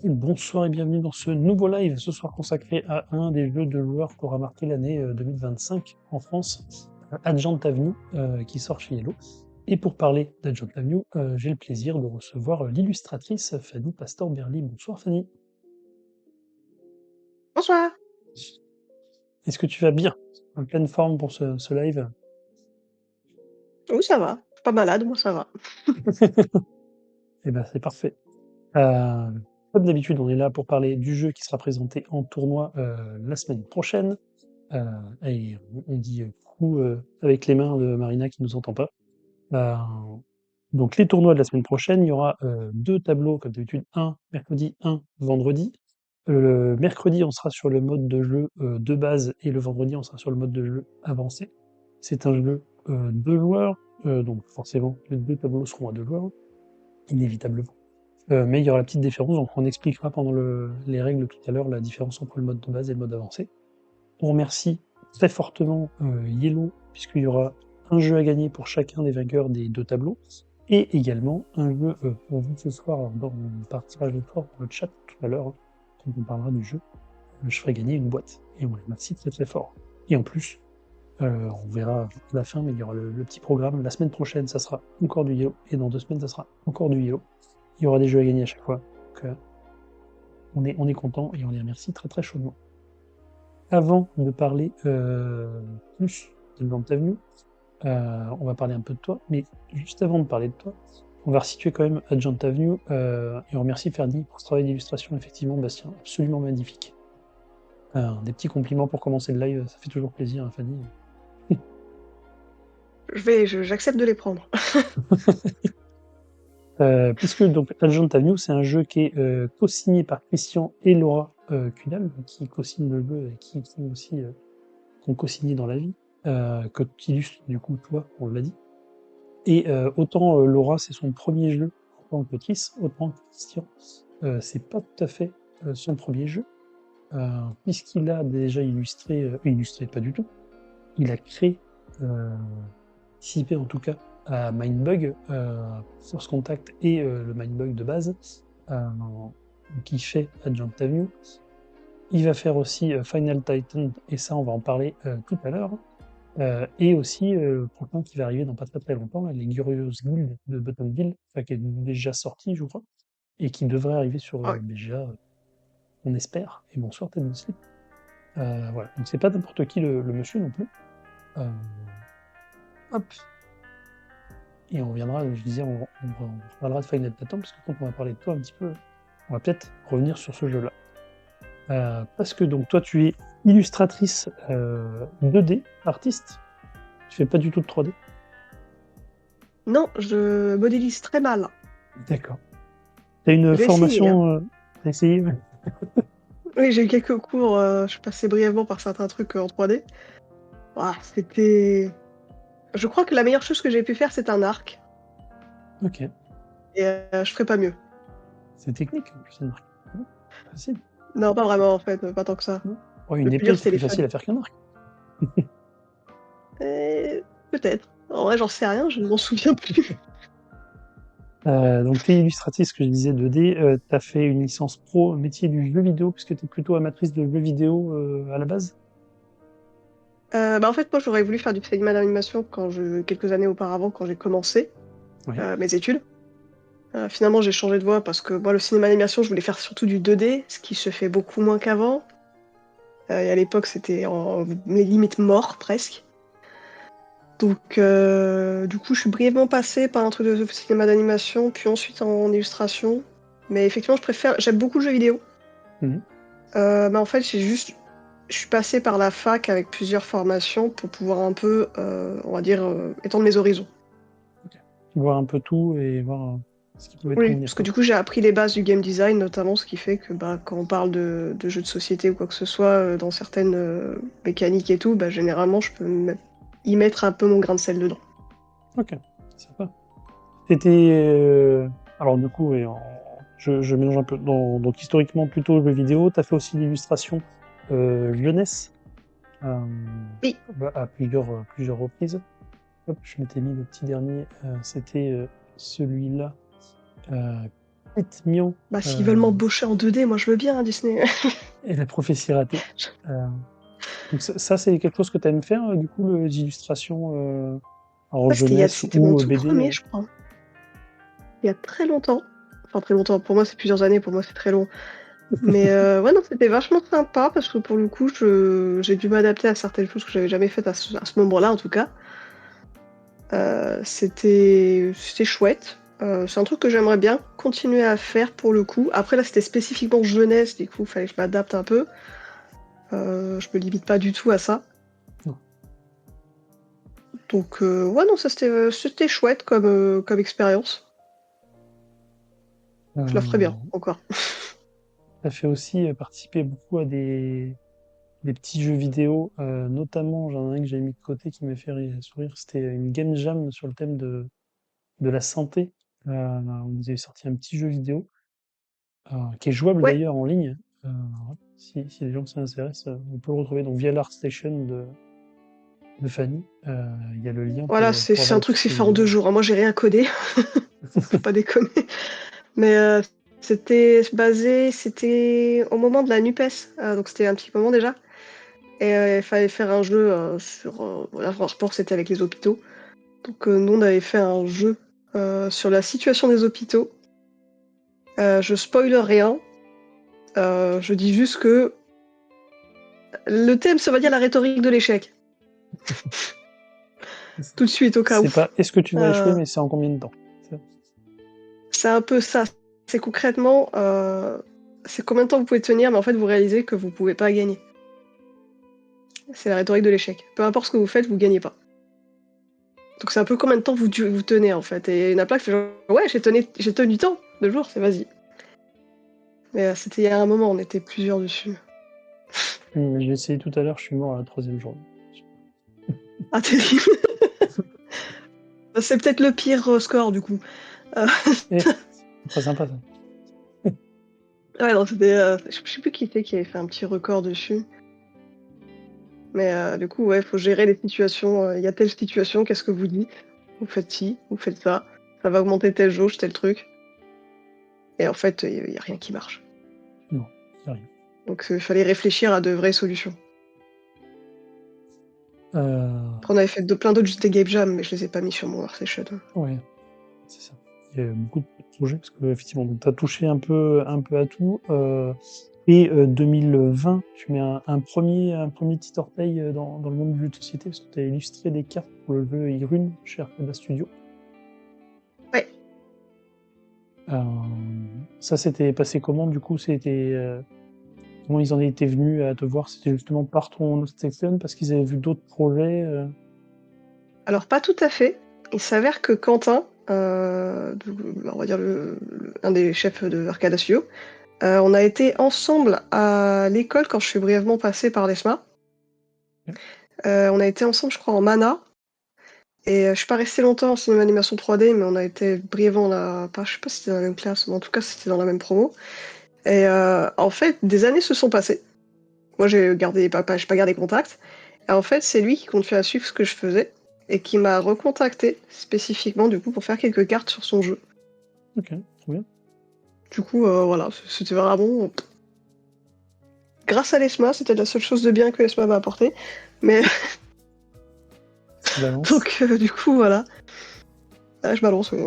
Et bonsoir et bienvenue dans ce nouveau live, ce soir consacré à un des jeux de joueurs qui aura marqué l'année 2025 en France, Agent Avenue, qui sort chez Yellow. Et pour parler d'Agent Avenue, j'ai le plaisir de recevoir l'illustratrice Fanny Pastor-Berly. Bonsoir Fanny. Bonsoir. Est-ce que tu vas bien? En pleine forme pour ce live? Oui, ça va. Je suis pas malade, moi ça va. Eh ben c'est parfait. Euh, Comme d'habitude, on est là pour parler du jeu qui sera présenté en tournoi la semaine prochaine. Et on dit coup avec les mains de Marina qui nous entend pas. Euh, donc les tournois de la semaine prochaine, il y aura 2 tableaux comme d'habitude, un mercredi, un vendredi. Le mercredi, on sera sur le mode de jeu de base et le vendredi, on sera sur le mode de jeu avancé. C'est un jeu 2 joueurs, donc forcément les 2 tableaux seront à 2 joueurs, inévitablement. Mais il y aura la petite différence, donc on expliquera pendant les règles tout à l'heure la différence entre le mode de base et le mode avancé. On remercie très fortement Yellow, puisqu'il y aura un jeu à gagner pour chacun des vainqueurs des 2 tableaux, et également un jeu pour vous ce soir, dans mon partage de soir dans le chat tout à l'heure, quand on parlera du jeu, je ferai gagner une boîte. Et on les remercie très très fort. Et en plus, on verra à la fin, mais il y aura le petit programme. La semaine prochaine, ça sera encore du Yellow, et dans 2 semaines, ça sera encore du Yellow. Il y aura des jeux à gagner à chaque fois. Donc on est content et on les remercie très très chaudement. Avant de parler plus de Blanc Avenue, on va parler un peu de toi, mais juste avant de parler de toi, on va resituer quand même Agent Avenue et on remercie Ferdi pour ce travail d'illustration, effectivement, Bastien, absolument magnifique. Des petits compliments pour commencer le live, ça fait toujours plaisir, hein, Fanny. J'accepte de les prendre. Puisque donc Agent Avenue, c'est un jeu qui est co-signé par Christian et Laura Cunal, qui co-signent le jeu et qui aussi ont co-signé dans la vie, que tu illustres du coup toi, on l'a dit. Et autant Laura, c'est son premier jeu en tant qu'autrice, autant Christian, c'est pas tout à fait son premier jeu, puisqu'il a déjà illustré pas du tout, il a créé, participé en tout cas à Mindbug, Force Contact et le Mindbug de base, qui fait Agent Avenue. Il va faire aussi Final Titan, et ça on va en parler tout à l'heure. Et aussi, prochain qui va arriver dans pas très très longtemps, là, les Curious Guild de Buttonville, enfin, qui est déjà sorti, je crois, et qui devrait arriver sur Ah oui. BGA, on espère. Et bonsoir, Ted Slip. Voilà, donc c'est pas n'importe qui le monsieur non plus. Euh, Hop. Et on reviendra, je disais, on parlera de Final Titan, parce que quand on va parler de toi un petit peu, on va peut-être revenir sur ce jeu-là. Parce que donc toi, tu es illustratrice 2D, artiste. Tu fais pas du tout de 3D. Non, je modélise très mal. D'accord. T'as une J'ai essayé, hein. formation, t'as essayé? Ouais. Oui, j'ai eu quelques cours, je suis passée brièvement par certains trucs en 3D. Ah, c'était... Je crois que la meilleure chose que j'ai pu faire, c'est un arc. Ok. Et je ferais pas mieux. C'est technique, en plus, c'est une marque. Facile, Non, pas vraiment, en fait, pas tant que ça. non? Oh, une Le plus épée, dur, c'est c'était plus les feuilles. facile à faire qu'un arc. Peut-être. En vrai, j'en sais rien, je ne m'en souviens plus. Donc, t'es illustratrice, ce que je disais, 2D. T'as fait une licence pro métier du jeu vidéo, puisque t'es plutôt amatrice de jeux vidéo à la base. En fait, moi, j'aurais voulu faire du cinéma d'animation quelques années auparavant, quand j'ai commencé Ouais. mes études. Finalement, j'ai changé de voie parce que moi, le cinéma d'animation, je voulais faire surtout du 2D, ce qui se fait beaucoup moins qu'avant. Et à l'époque, c'était en les limites mort presque. Donc, du coup, je suis brièvement passée par un truc de cinéma d'animation, puis ensuite en illustration. Mais effectivement, j'aime beaucoup le jeu vidéo. Mhm. Mais en fait, je suis passée par la fac avec plusieurs formations pour pouvoir un peu, on va dire, étendre mes horizons. Voir un peu tout et voir ce qui pouvait te Oui, convenir, parce que quoi. du coup, j'ai appris les bases du game design, notamment, ce qui fait que bah, quand on parle de jeux de société ou quoi que ce soit, dans certaines mécaniques et tout, bah, généralement, je peux y mettre un peu mon grain de sel dedans. Ok, sympa. T'étais... alors, du coup, je mélange un peu. Donc, historiquement, plutôt jeux vidéo. T'as fait aussi l'illustration jeunesse euh, Oui, à plusieurs reprises. Hop, je m'étais mis le petit dernier, c'était celui-là, 8 millions. Bah, s'ils veulent m'embaucher en 2D, moi je veux bien, Disney. Et la prophétie ratée. Donc ça, c'est quelque chose que tu aimes faire, du coup, les illustrations en jeunesse C'était mon ou tout BD premier, je crois. Il y a très longtemps. Enfin, très longtemps. Pour moi, c'est plusieurs années. Pour moi, c'est très long. Mais ouais, non, c'était vachement sympa parce que pour le coup, j'ai dû m'adapter à certaines choses que j'avais jamais faites à ce moment-là, en tout cas. C'était chouette. C'est un truc que j'aimerais bien continuer à faire pour le coup. Après, là, c'était spécifiquement jeunesse, du coup, il fallait que je m'adapte un peu. Je me limite pas du tout à ça. Non. Donc, ouais, non, ça c'était chouette comme expérience. Je la ferais bien, encore. Ça fait aussi participer beaucoup à des petits jeux vidéo, notamment, j'en ai un que j'ai mis de côté qui m'a fait sourire, c'était une game jam sur le thème de la santé. On nous avait sorti un petit jeu vidéo, qui est jouable Ouais, d'ailleurs en ligne. Si les gens s'intéressent, on peut le retrouver donc via l'ArtStation de Fanny. Il y a le lien voilà, pour c'est avoir un la truc, petite c'est fait en 2 vidéo. jours. Moi, j'ai rien codé, faut pas déconner. Mais c'était au moment de la NUPES, donc c'était un petit moment déjà. Et il fallait faire un jeu sur. Voilà, rapport, c'était avec les hôpitaux. Donc, nous, on avait fait un jeu sur la situation des hôpitaux. Je spoile rien. Je dis juste que le thème, ça va dire la rhétorique de l'échec. Tout de suite, au cas où. C'est pas est-ce que tu vas échouer, Euh, mais c'est en combien de temps. c'est un peu ça. C'est concrètement, c'est combien de temps vous pouvez tenir, mais en fait, vous réalisez que vous pouvez pas gagner. C'est la rhétorique de l'échec. Peu importe ce que vous faites, vous gagnez pas. Donc c'est un peu combien de temps vous tenez, en fait. Et il y en a plein qui font genre, ouais, j'ai tenu tant, 2 jours, c'est vas-y. Mais c'était il y a un moment, on était plusieurs dessus. J'ai essayé tout à l'heure, je suis mort à la 3e journée. Ah, terrible. C'est peut-être le pire score, du coup. C'est pas sympa ça. Ouais, non, c'était. Je sais plus qui c'était qui avait fait un petit record dessus. Mais du coup, ouais, faut gérer les situations. Il y a telle situation, qu'est-ce que vous dites? Vous faites ci, vous faites ça. Ça va augmenter telle jauge, tel truc. Et en fait, il y a rien qui marche. Non, c'est rien. Donc il fallait réfléchir à de vraies solutions. Après, on avait fait plein d'autres juste des game jam, mais je les ai pas mis sur mon ArtStation. Ouais, c'est ça. Il y a beaucoup de projets parce qu'effectivement, tu as touché un peu à tout. Et 2020, tu mets un premier petit orteil dans le monde du jeu de société parce que tu as illustré des cartes pour le jeu Irune chez Arcada Studio. Ouais. Ça s'était passé comment du coup? Comment ils en étaient venus à te voir? C'était justement par ton ArtStation parce qu'ils avaient vu d'autres projets Alors, pas tout à fait. Il s'avère que Quentin, on va dire un des chefs de Arcada Studio, on a été ensemble à l'école quand je suis brièvement passée par l'ESMA. On a été ensemble, je crois, en Mana. Et je suis pas restée longtemps en cinéma animation 3D, mais on a été brièvement là. Je sais pas si c'était dans la même classe, mais en tout cas, c'était dans la même promo. Et en fait, des années se sont passées. Moi, j'ai pas gardé contact. Et en fait, c'est lui qui continue à suivre ce que je faisais et qui m'a recontacté spécifiquement du coup pour faire quelques cartes sur son jeu. Ok, trop bien. Du coup, voilà, c'était vraiment. Grâce à l'ESMA, c'était la seule chose de bien que l'ESMA m'a apporté. Mais Tu balances. donc, du coup, voilà. Ah, je balance, oui.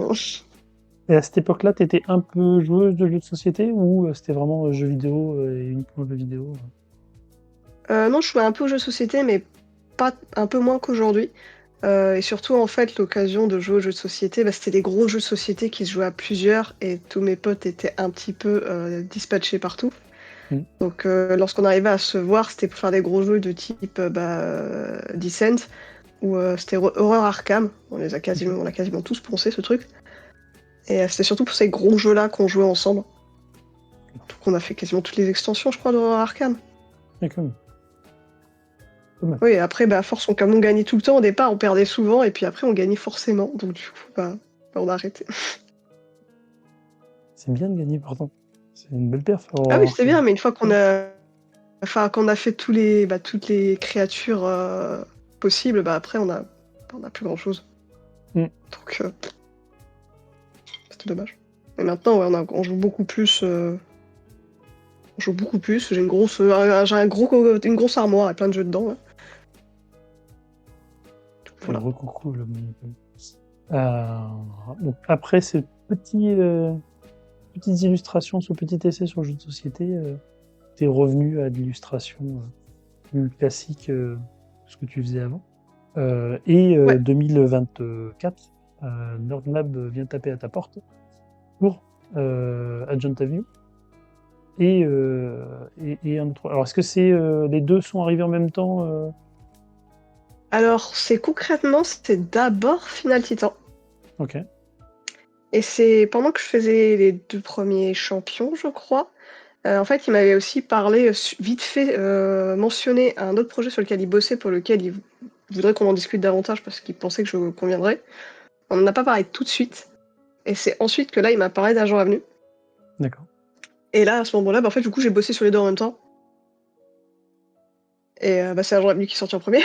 Et à cette époque-là, tu étais un peu joueuse de jeux de société ou c'était vraiment jeux vidéo et uniquement jeux vidéo? Non, je jouais un peu aux jeux de société, mais pas un peu moins qu'aujourd'hui. Et surtout, en fait, l'occasion de jouer aux jeux de société, bah, c'était des gros jeux de société qui se jouaient à plusieurs et tous mes potes étaient un petit peu dispatchés partout. Mm. Donc, lorsqu'on arrivait à se voir, c'était pour faire des gros jeux de type Descent ou c'était Horror Arkham. On a quasiment tous poncé ce truc. Et c'était surtout pour ces gros jeux-là qu'on jouait ensemble. Donc, on a fait quasiment toutes les extensions, je crois, d'Horror Arkham. Et comme. Oui, et après, à force, comme on gagnait tout le temps, au départ, on perdait souvent, et puis après, on gagnait forcément. Donc, du coup, on a arrêté. C'est bien de gagner, pourtant. C'est une belle perf. Ah oui, c'était bien, mais une fois qu'on a fait toutes les créatures possibles, après, on a plus grand-chose. Mm. Donc, c'était dommage. Et maintenant, ouais, on joue beaucoup plus. On joue beaucoup plus. J'ai une grosse armoire avec plein de jeux dedans. Ouais. Voilà. Coucou le Monopoly. Donc après ces petites illustrations, ce petit essai sur le jeu de société, t'es revenu à de l'illustration plus classique ce que tu faisais avant. Et Ouais. 2024, Nerdlab vient taper à ta porte pour Agent Avenue et un autre. Alors est-ce que les deux sont arrivés en même temps Alors, c'est d'abord Final Titan. Ok. Et c'est pendant que je faisais les 2 premiers champions, je crois. En fait, il m'avait aussi parlé, vite fait, mentionné un autre projet sur lequel il bossait, pour lequel il voudrait qu'on en discute davantage parce qu'il pensait que je conviendrais. On n'en a pas parlé tout de suite. Et c'est ensuite que là, il m'a parlé d'Agent Avenue. D'accord. Et là, à ce moment-là, en fait, du coup, j'ai bossé sur les deux en même temps. Et c'est Agent Avenue qui est sorti en premier.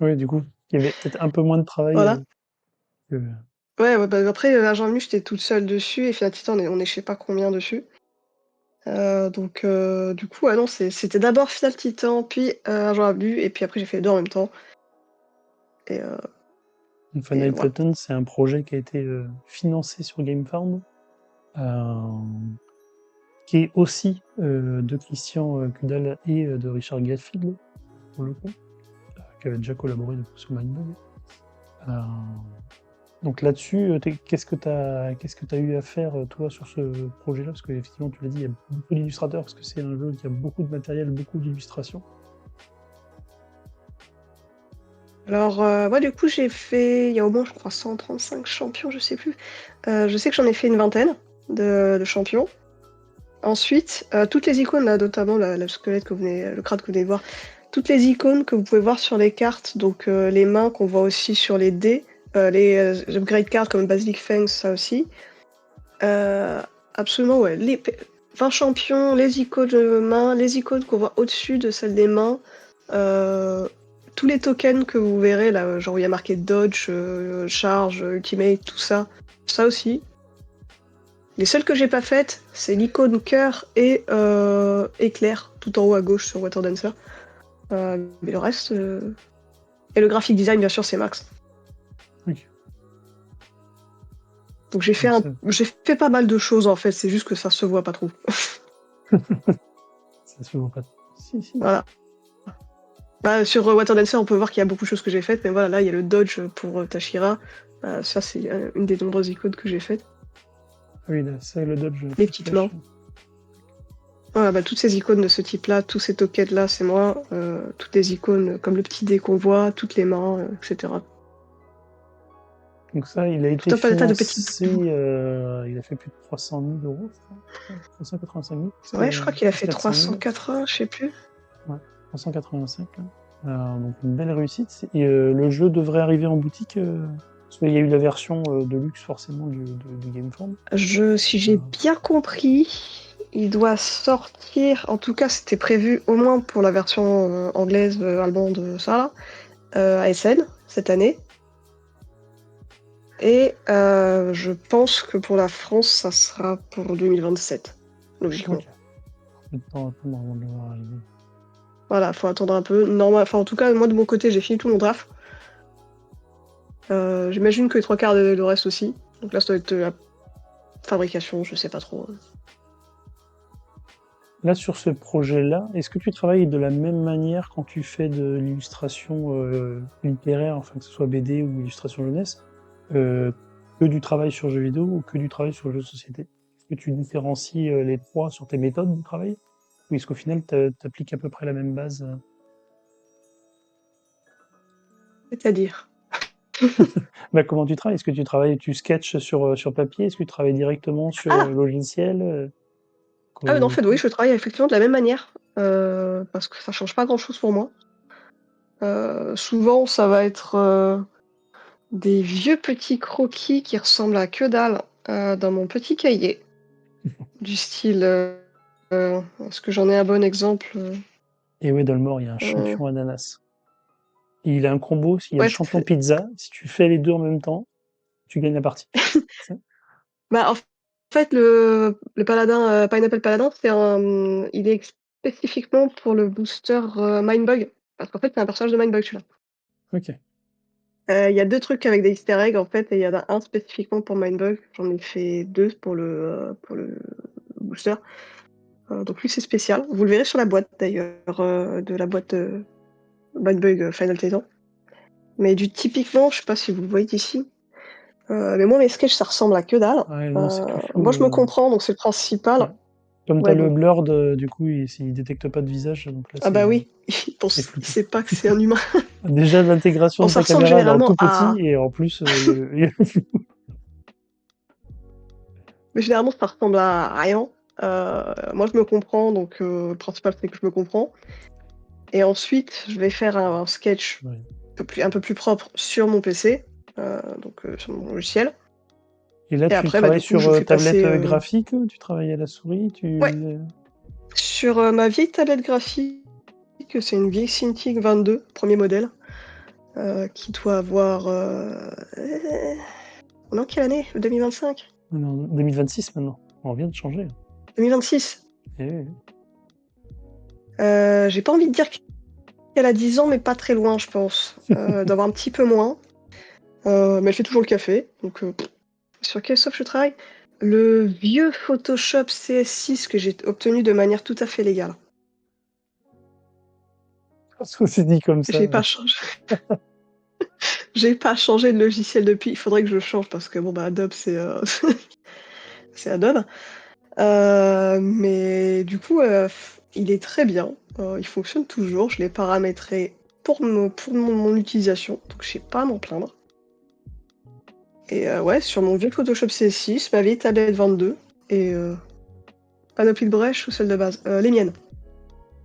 Oui, du coup, il y avait peut-être un peu moins de travail Voilà. que... Ouais, après, Agent Avenue, j'étais toute seule dessus. Et Final Titan, on est je sais pas combien dessus. Donc, du coup, non, c'était d'abord Final Titan, puis Agent Avenue, et puis après, j'ai fait les deux en même temps. Et, Final voilà. Titan, c'est un projet qui a été financé sur GameFound, qui est aussi de Christian Kudal et de Richard Gatfield, pour le coup, qui avait déjà collaboré du coup, sur Mindbug. Donc là-dessus, qu'est-ce que tu as eu à faire, toi, sur ce projet-là? Parce qu'effectivement, tu l'as dit, il y a beaucoup d'illustrateurs, parce que c'est un jeu qui a beaucoup de matériel, beaucoup d'illustrations. Alors, moi, du coup, il y a au moins, je crois, 135 champions, je sais plus. Je sais que j'en ai fait une vingtaine de champions. Ensuite, toutes les icônes, là, notamment le squelette le crâne que vous venez de voir, toutes les icônes que vous pouvez voir sur les cartes, donc les mains qu'on voit aussi sur les dés, les upgrade cards comme Basilic Fangs, ça aussi. Absolument, ouais. 20 champions, les icônes de main, les icônes qu'on voit au-dessus de celles des mains, tous les tokens que vous verrez, là, genre où il y a marqué Dodge, Charge, Ultimate, tout ça, ça aussi. Les seules que j'ai pas faites, c'est l'icône cœur et éclair, tout en haut à gauche sur Water Dancer. Mais le reste. Et le graphic design, bien sûr, c'est Max. Oui. Donc Donc j'ai fait pas mal de choses en fait, c'est juste que ça se voit pas trop. ça se voit pas. Si. Voilà. Sur Water Dancer, on peut voir qu'il y a beaucoup de choses que j'ai faites, mais voilà, là il y a le dodge pour Tashira. Ça, c'est une des nombreuses icônes que j'ai faites. Oui, là, ça, le dodge. Les petites mains. Voilà, toutes ces icônes de ce type-là, tous ces tokens-là, c'est moi. Toutes les icônes comme le petit dé qu'on voit, toutes les mains, etc. Donc ça, il a été Tout un tas de petites. financé, il a fait plus de 300 000 euros, je crois. 385 000. Ouais, je crois qu'il a fait 400 000. 380, je sais plus. Ouais, 385. Là. Donc une belle réussite. Et le jeu devrait arriver en boutique, parce qu'il y a eu la version de luxe forcément du GameFound. Si j'ai bien compris, il doit sortir, en tout cas c'était prévu au moins pour la version anglaise, allemande, ça là, à Essen cette année. Et je pense que pour la France, ça sera pour 2027, logiquement. Ok. Le temps à attendre avant de le voir arriver. Voilà, faut attendre un peu. En tout cas, moi de mon côté, j'ai fini tout mon draft. J'imagine que les 3 quarts le reste aussi. Donc là, ça doit être la fabrication, je sais pas trop. Là, sur ce projet-là, est-ce que tu travailles de la même manière quand tu fais de l'illustration littéraire, enfin que ce soit BD ou illustration jeunesse, que du travail sur jeux vidéo ou que du travail sur jeux de société? Est-ce que tu différencies les trois sur tes méthodes de travail? Ou est-ce qu'au final, tu appliques à peu près la même base C'est-à-dire. Comment tu travailles? Est-ce que tu sketches sur papier? Est-ce que tu travailles directement sur Ah! logiciel Ah, mais en fait, oui, je travaille effectivement de la même manière, parce que ça change pas grand-chose pour moi. Souvent, ça va être des vieux petits croquis qui ressemblent à que dalle dans mon petit cahier, du style. Est-ce que j'en ai un bon exemple Et ouais, dans le Mort, il y a un euh, champion ananas. Et il a un combo, s'il y a le Ouais, champion pizza, si tu fais les deux en même temps, tu gagnes la partie. Ça bah, en fait, le paladin, Pineapple Paladin, il est spécifiquement pour le booster, Mindbug. Parce qu'en fait, c'est un personnage de Mindbug, celui-là. OK. Il y a 2 trucs avec des easter eggs, en fait, et il y en a un spécifiquement pour Mindbug. J'en ai fait 2 pour le booster. Donc lui, c'est spécial. Vous le verrez sur la boîte, d'ailleurs, de la boîte, Mindbug, Final Titan. Mais typiquement, je sais pas si vous le voyez ici, mais moi, mes sketchs, ça ressemble à que dalle. Ouais, non, c'est plus Moi, je me flou. comprends, donc c'est le principal. Ouais. Comme t'as Ouais, le bon. blurred, du coup, il détecte pas de visage, donc là, Ah bah c'est oui, c'est il flouté. sait pas que c'est un humain. Déjà, l'intégration Bon, de ça ta ressemble caméra, elle est en généralement tout petit, à et en plus, il y a le flou. mais généralement, ça ressemble à rien. Moi, je me comprends, donc le principal, c'est que je me comprends. Et ensuite, je vais faire un sketch Ouais. un peu plus propre sur mon PC, donc sur mon logiciel. Et là, Et tu après, bah, travailles du coup, je sur fais tablette passer, graphique? Tu travailles à la souris? ouais, sur, ma vieille tablette graphique, c'est une vieille Cintiq 22, 1er modèle, qui doit avoir, on est en quelle année? 2025? Non, 2026 maintenant. On vient de changer. 2026? Eh oui. J'ai pas envie de dire qu'elle a 10 ans, mais pas très loin, je pense. D'avoir un petit peu moins. Mais elle fait toujours le café, donc sur quel soft je travaille? Le vieux Photoshop CS6 que j'ai obtenu de manière tout à fait légale. Parce qu'on s'est dit comme ça. J'ai pas changé j'ai pas changé de logiciel depuis. Il faudrait que je change parce que bon, bah, Adobe, c'est, c'est Adobe. Mais du coup, il est très bien. Il fonctionne toujours. Je l'ai paramétré pour mon utilisation, donc j'ai pas à m'en plaindre. Et ouais, sur mon vieux Photoshop CS6, ma vieille tablette 22 et panoplie de brèche ou celle de base? Les miennes.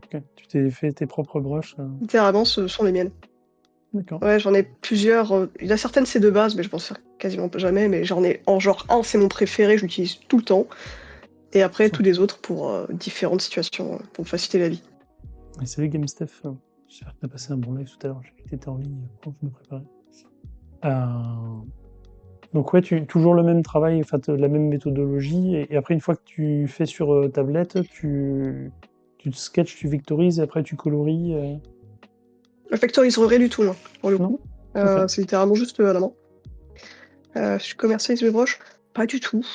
Ok. Tu t'es fait tes propres brushes. Littéralement, ce sont les miennes. D'accord. Ouais, j'en ai plusieurs, il y a certaines, c'est de base, mais je m'en sers quasiment jamais, mais j'en ai en genre un, c'est mon préféré, je l'utilise tout le temps et après tous les autres pour, différentes situations, pour me faciliter la vie. Et salut GameStef. J'espère que t'as passé un bon live tout à l'heure. J'ai vu que t'étais en ligne quand je me préparais. Donc ouais, toujours le même travail, enfin la même méthodologie, et après une fois que tu fais sur tablette, tu te sketches, tu vectorises, et après tu colories. Je factorise rien du tout, moi, pour le Non? coup. Ok. C'est littéralement juste, à la main. Je commercialise mes broches? Pas du tout.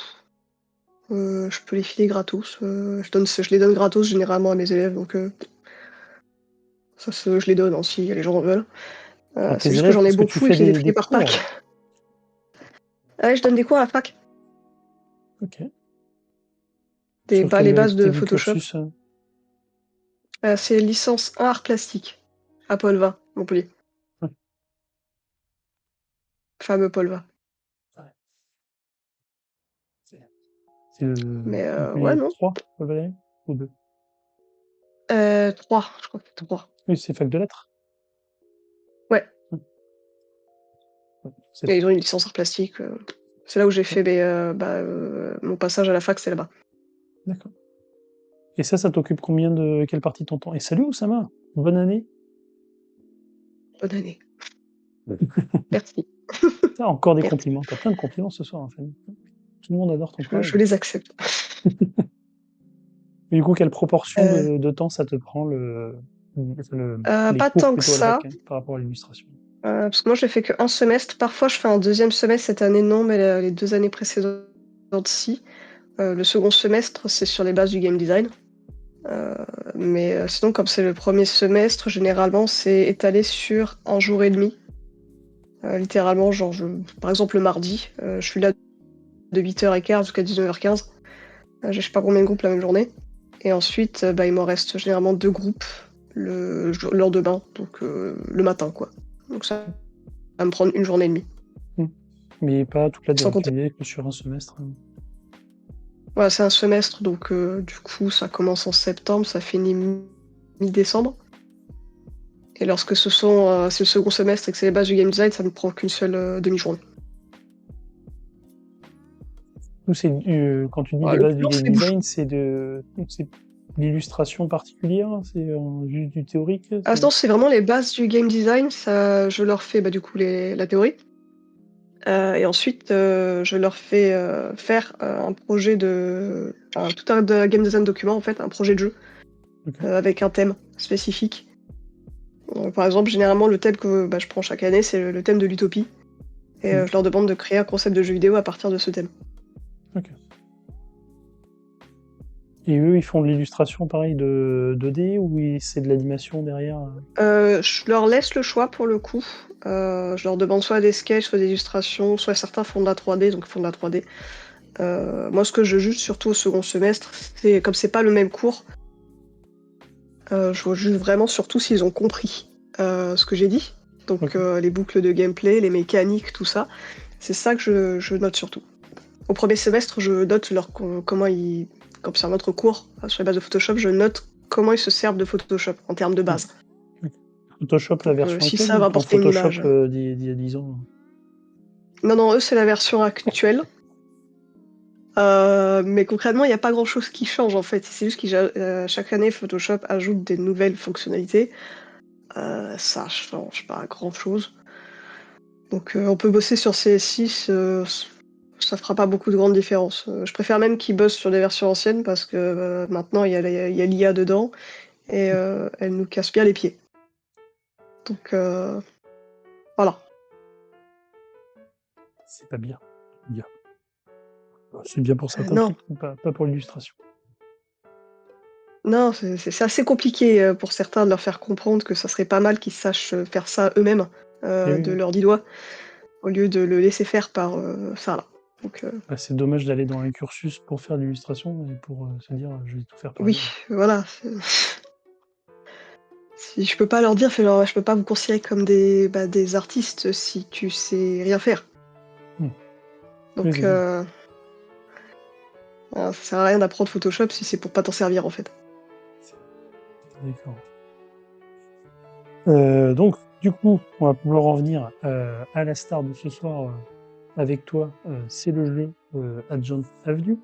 Je peux les filer gratos, je les donne gratos généralement à mes élèves, donc je les donne, hein, si les gens en veulent. À C'est tes juste que élèves, j'en ai parce que tu beaucoup et fais que je les ai des triés par pack. cours. Ah ouais, je donne des cours à la fac. Ok. Les Sur quelle bases qualité de du Photoshop. cursus? C'est licence 1 art plastique à Polva, Montpellier. Ouais. Fameux Polva. Ouais. C'est le Mais ouais, Montpellier non. 3, Valérie? Ou 2? 3, je crois que c'est 3. Oui, c'est fac de lettres. Ouais, Ouais, c'est et ils 3. ont une licence art plastique. C'est là où j'ai fait mon passage à la fac, c'est là-bas. D'accord. Et ça t'occupe combien de quelle partie de ton temps? Et salut Oussama, bonne année. Bonne année. Merci. T'as encore des Merci. compliments, t'as plein de compliments ce soir en fait. Tout le monde adore ton Je travail. les accepte. Et du coup, quelle proportion Euh, de temps ça te prend les Pas cours tant que plutôt à la fac ça, hein, par rapport à l'illustration? parce que moi, je l'ai fait qu'un semestre. Parfois, je fais un deuxième semestre cette année, non, mais les 2 années précédentes, si. Le second semestre, c'est sur les bases du game design. Mais sinon, comme c'est le premier semestre, généralement, c'est étalé sur 1 jour et demi. Littéralement, genre, par exemple, le mardi, je suis là de 8h15 jusqu'à 19h15. J'ai je sais pas combien de groupes la même journée. Et ensuite, bah, il m'en reste généralement 2 groupes le lendemain, donc le matin, quoi. Donc ça va me prendre 1 journée et demie. Mais pas toute la Sans durée, compter. tu disais que sur un semestre. Voilà, c'est un semestre, donc du coup, ça commence en septembre, ça finit mi-décembre. Et lorsque c'est le second semestre et que c'est les bases du game design, ça ne prend qu'une seule demi-journée. Nous, quand tu dis les Voilà, le bases plus du long, c'est game les bouchons. design, c'est l'illustration particulière, c'est juste du théorique. Ah non, c'est vraiment les bases du game design. Ça, je leur fais bah, du coup la théorie. Et ensuite, je leur fais faire un projet tout un game design document, en fait, un projet de jeu Ok. avec un thème spécifique. Par exemple, généralement, le thème que je prends chaque année, c'est le thème de l'utopie. Et Mm. je leur demande de créer un concept de jeu vidéo à partir de ce thème. Ok. Et eux, ils font de l'illustration pareil de 2D ou c'est de l'animation derrière? Je leur laisse le choix pour le coup. Je leur demande soit des sketchs, soit des illustrations, soit certains font de la 3D, donc ils font de la 3D. Moi, ce que je juge surtout au second semestre, c'est comme c'est pas le même cours, je juge vraiment surtout s'ils ont compris ce que j'ai dit. Donc Ok. les boucles de gameplay, les mécaniques, tout ça. C'est ça que je note surtout. Au premier semestre, je note comment ils, comme c'est un autre cours sur les bases de Photoshop, je note comment ils se servent de Photoshop en termes de Mm. base. Ok. Photoshop, la Donc version si actuelle ça ou va prend apporter une Photoshop image. d'il y a 10 ans? Non, non, eux, c'est la version actuelle. Mais concrètement, il n'y a pas grand-chose qui change en fait. C'est juste que chaque année, Photoshop ajoute des nouvelles fonctionnalités. Ça change pas grand-chose. Donc on peut bosser sur CS6, ça fera pas beaucoup de grandes différences. Je préfère même qu'ils bossent sur des versions anciennes parce que maintenant il y a l'IA dedans et elle nous casse bien les pieds. Donc voilà. C'est pas bien. Bien. C'est bien pour certains Non, trucs, mais pas pour l'illustration. non, c'est assez compliqué pour certains de leur faire comprendre que ça serait pas mal qu'ils sachent faire ça eux-mêmes Et de oui, leurs 10 doigts au lieu de le laisser faire par ça là. Donc bah, c'est dommage d'aller dans un cursus pour faire de l'illustration et pour se dire je vais tout faire par oui, moi. voilà. Si je peux pas leur dire, je peux pas vous considérer comme des artistes si tu sais rien faire. Hmm. Oui, Donc c'est ça. ça sert à rien d'apprendre Photoshop si c'est pour pas t'en servir en fait. D'accord. Donc, du coup, on va pouvoir en venir à la star de ce soir avec toi. C'est le jeu Adjunct Avenue.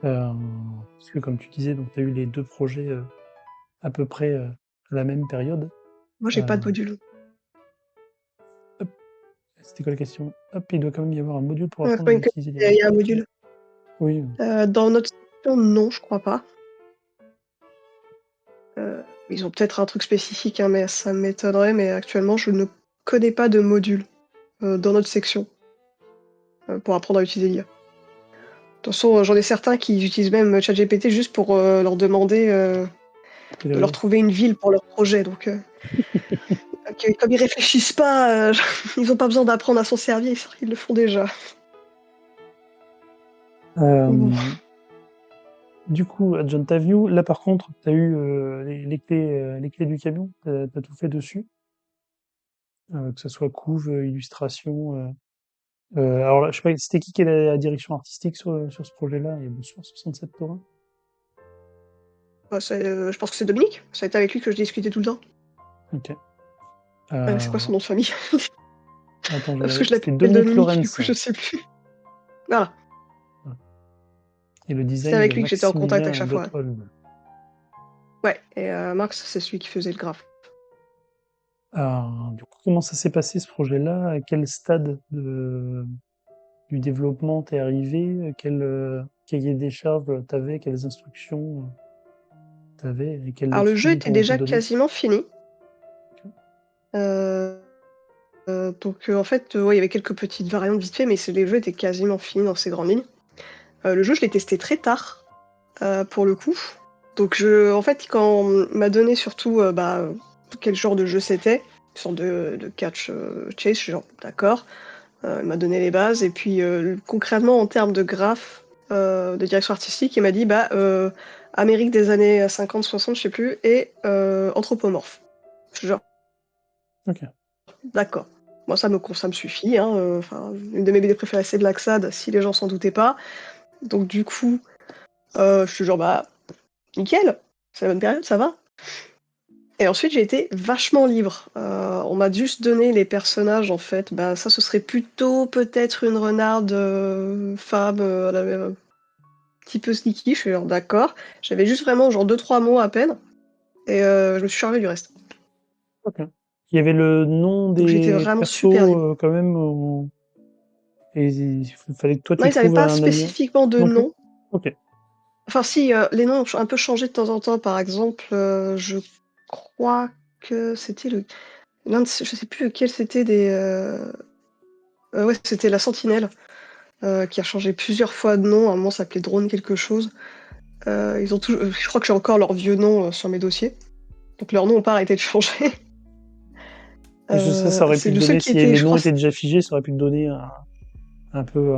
Parce que comme tu disais, donc tu as eu les deux projets à peu près à la même période. Moi j'ai Euh, pas de module. hop, c'était quoi la question? Hop, il doit quand même y avoir un module pour Ouais, apprendre faut à une- utiliser les il y a un macros. module. Oui, Dans notre section, non, je crois pas. Ils ont peut-être un truc spécifique, hein, mais ça m'étonnerait, mais actuellement je ne connais pas de module dans notre section pour apprendre à utiliser l'IA. De toute façon, j'en ai certains qui utilisent même ChatGPT juste pour leur demander de leur trouver une ville pour leur projet. Donc, comme ils réfléchissent pas, ils ont pas besoin d'apprendre à s'en servir, ils le font déjà. Bon. Du coup, Adjunct Avenue, là par contre, tu as eu les clés du camion, tu as tout fait dessus, que ce soit couve, illustration. Alors là, je sais pas, c'était qui est la direction artistique sur ce projet-là? Et bonsoir 67 Torrent. Bah, je pense que c'est Dominique. Ça a été avec lui que je discutais tout le temps. Ok. C'est quoi Euh, son nom de famille? attends, je Parce que vais... je C'était l'appelle Dominique Dominique, du Lorenz. coup, je sais plus. Voilà, Et le c'est design de avec lui que j'étais en contact à Maximilien chaque fois. Dotholm. Ouais, et Max, c'est celui qui faisait le graphe. Du coup, comment ça s'est passé ce projet-là? À quel stade du développement t'es arrivé? Quel cahier des charges t'avais? Quelles instructions t'avais? Et quelles Alors, le jeu leçons était t'ont été déjà données? quasiment fini. Euh, donc, en fait, ouais, il y avait quelques petites variantes vite fait, mais le jeu était quasiment fini dans ses grandes lignes. Le jeu, je l'ai testé très tard, pour le coup. Donc, en fait, quand on m'a donné surtout quel genre de jeu c'était, une sorte de catch chase, je suis genre d'accord. Il m'a donné les bases, et puis concrètement, en termes de graphe, de direction artistique, il m'a dit Amérique des années 50-60, je sais plus, et anthropomorphe. Je suis genre Ok. d'accord. Moi, ça me suffit. Hein, une de mes BD préférées, c'est Black Sad, si les gens s'en doutaient pas. Donc, du coup, je suis genre nickel, c'est la bonne période, ça va. Et ensuite, j'ai été vachement libre. On m'a juste donné les personnages, en fait. Ça, ce serait plutôt peut-être une renarde femme, un petit peu sneaky. Je suis genre d'accord. J'avais juste vraiment genre 2-3 mots à peine. Et je me suis chargée du reste. Ok. Il y avait le nom Donc j'étais des vraiment persos super libre. quand même. Et il fallait que toi, Non, tu ils n'avaient trouves pas un animal spécifiquement de non plus? nom. Ok. Enfin, si, les noms ont un peu changé de temps en temps. Par exemple, je crois que c'était je sais plus lequel c'était ouais, c'était la Sentinelle, qui a changé plusieurs fois de nom. À un moment, ça s'appelait Drone quelque chose. Ils ont je crois que j'ai encore leurs vieux noms sur mes dossiers. Donc leurs noms n'ont pas arrêté de changer. Parce que ça aurait pu C'est te le seul donner, qui si était, les je noms crois, étaient déjà figés, ça aurait pu te donner un peu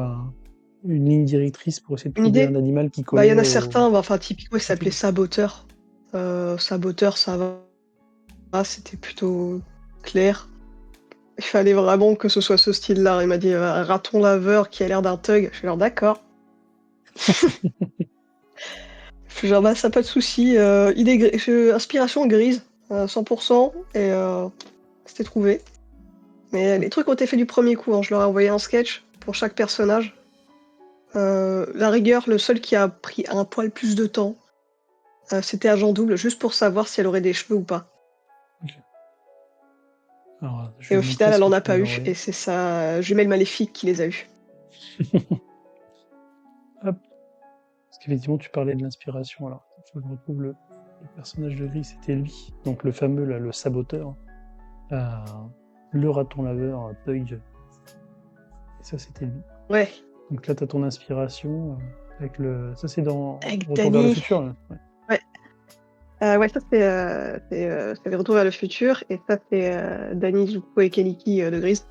une ligne directrice pour essayer de une trouver un idée. animal qui Bah, il y en collait a au certains, bah, enfin, typiquement, il s'appelait profil. Saboteur. Saboteur, ça va, c'était plutôt clair. Il fallait vraiment que ce soit ce style-là. Il m'a dit un raton laveur qui a l'air d'un thug. Je suis genre d'accord. Je suis genre bah ça pas de souci. Inspiration grise, 100%, et c'était trouvé. Mais les trucs ont été faits du premier coup, hein. Je leur ai envoyé un sketch pour chaque personnage. La rigueur, le seul qui a pris un poil plus de temps, c'était Agent Double, juste pour savoir si elle aurait des cheveux ou pas. Alors, je Et vais au te montrer final, ce elle que en tu a m'as pas eu, envoyé. et c'est sa jumelle maléfique qui les a eus. Hop. Parce qu'effectivement, tu parlais de l'inspiration. Alors, il faut que je retrouve le personnage de Gris, c'était lui. Donc le fameux, là, le saboteur. Euh, le raton laveur, Pug. Et ça, c'était lui. Ouais, Donc là, tu as ton inspiration. Avec le... Ça, c'est dans avec Retour vers le Danny. futur. Là. Ouais. Ouais. Ouais, ça c'est Retour vers le futur, et ça c'est Danny Zuko et Keliki de Grise.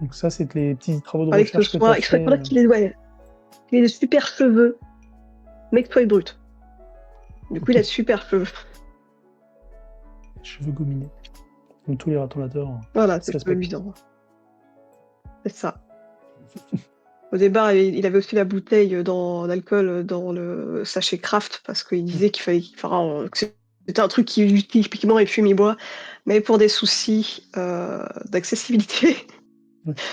Donc ça, c'est les petits travaux de Fallait que ce recherche que tu as soit fait. exprès qu'il ait des super cheveux, mais que ce soit brut. Du coup, il a de super cheveux. Cheveux gominés. Comme tous les ratons laveurs. Voilà, Se c'est cheveux respectent. évident. C'est ça. Au départ, il avait aussi la bouteille d'alcool dans le sachet Kraft, parce qu'il disait qu'il fallait, enfin, que c'était un truc qui typiquement il fume, il boit, mais pour des soucis d'accessibilité,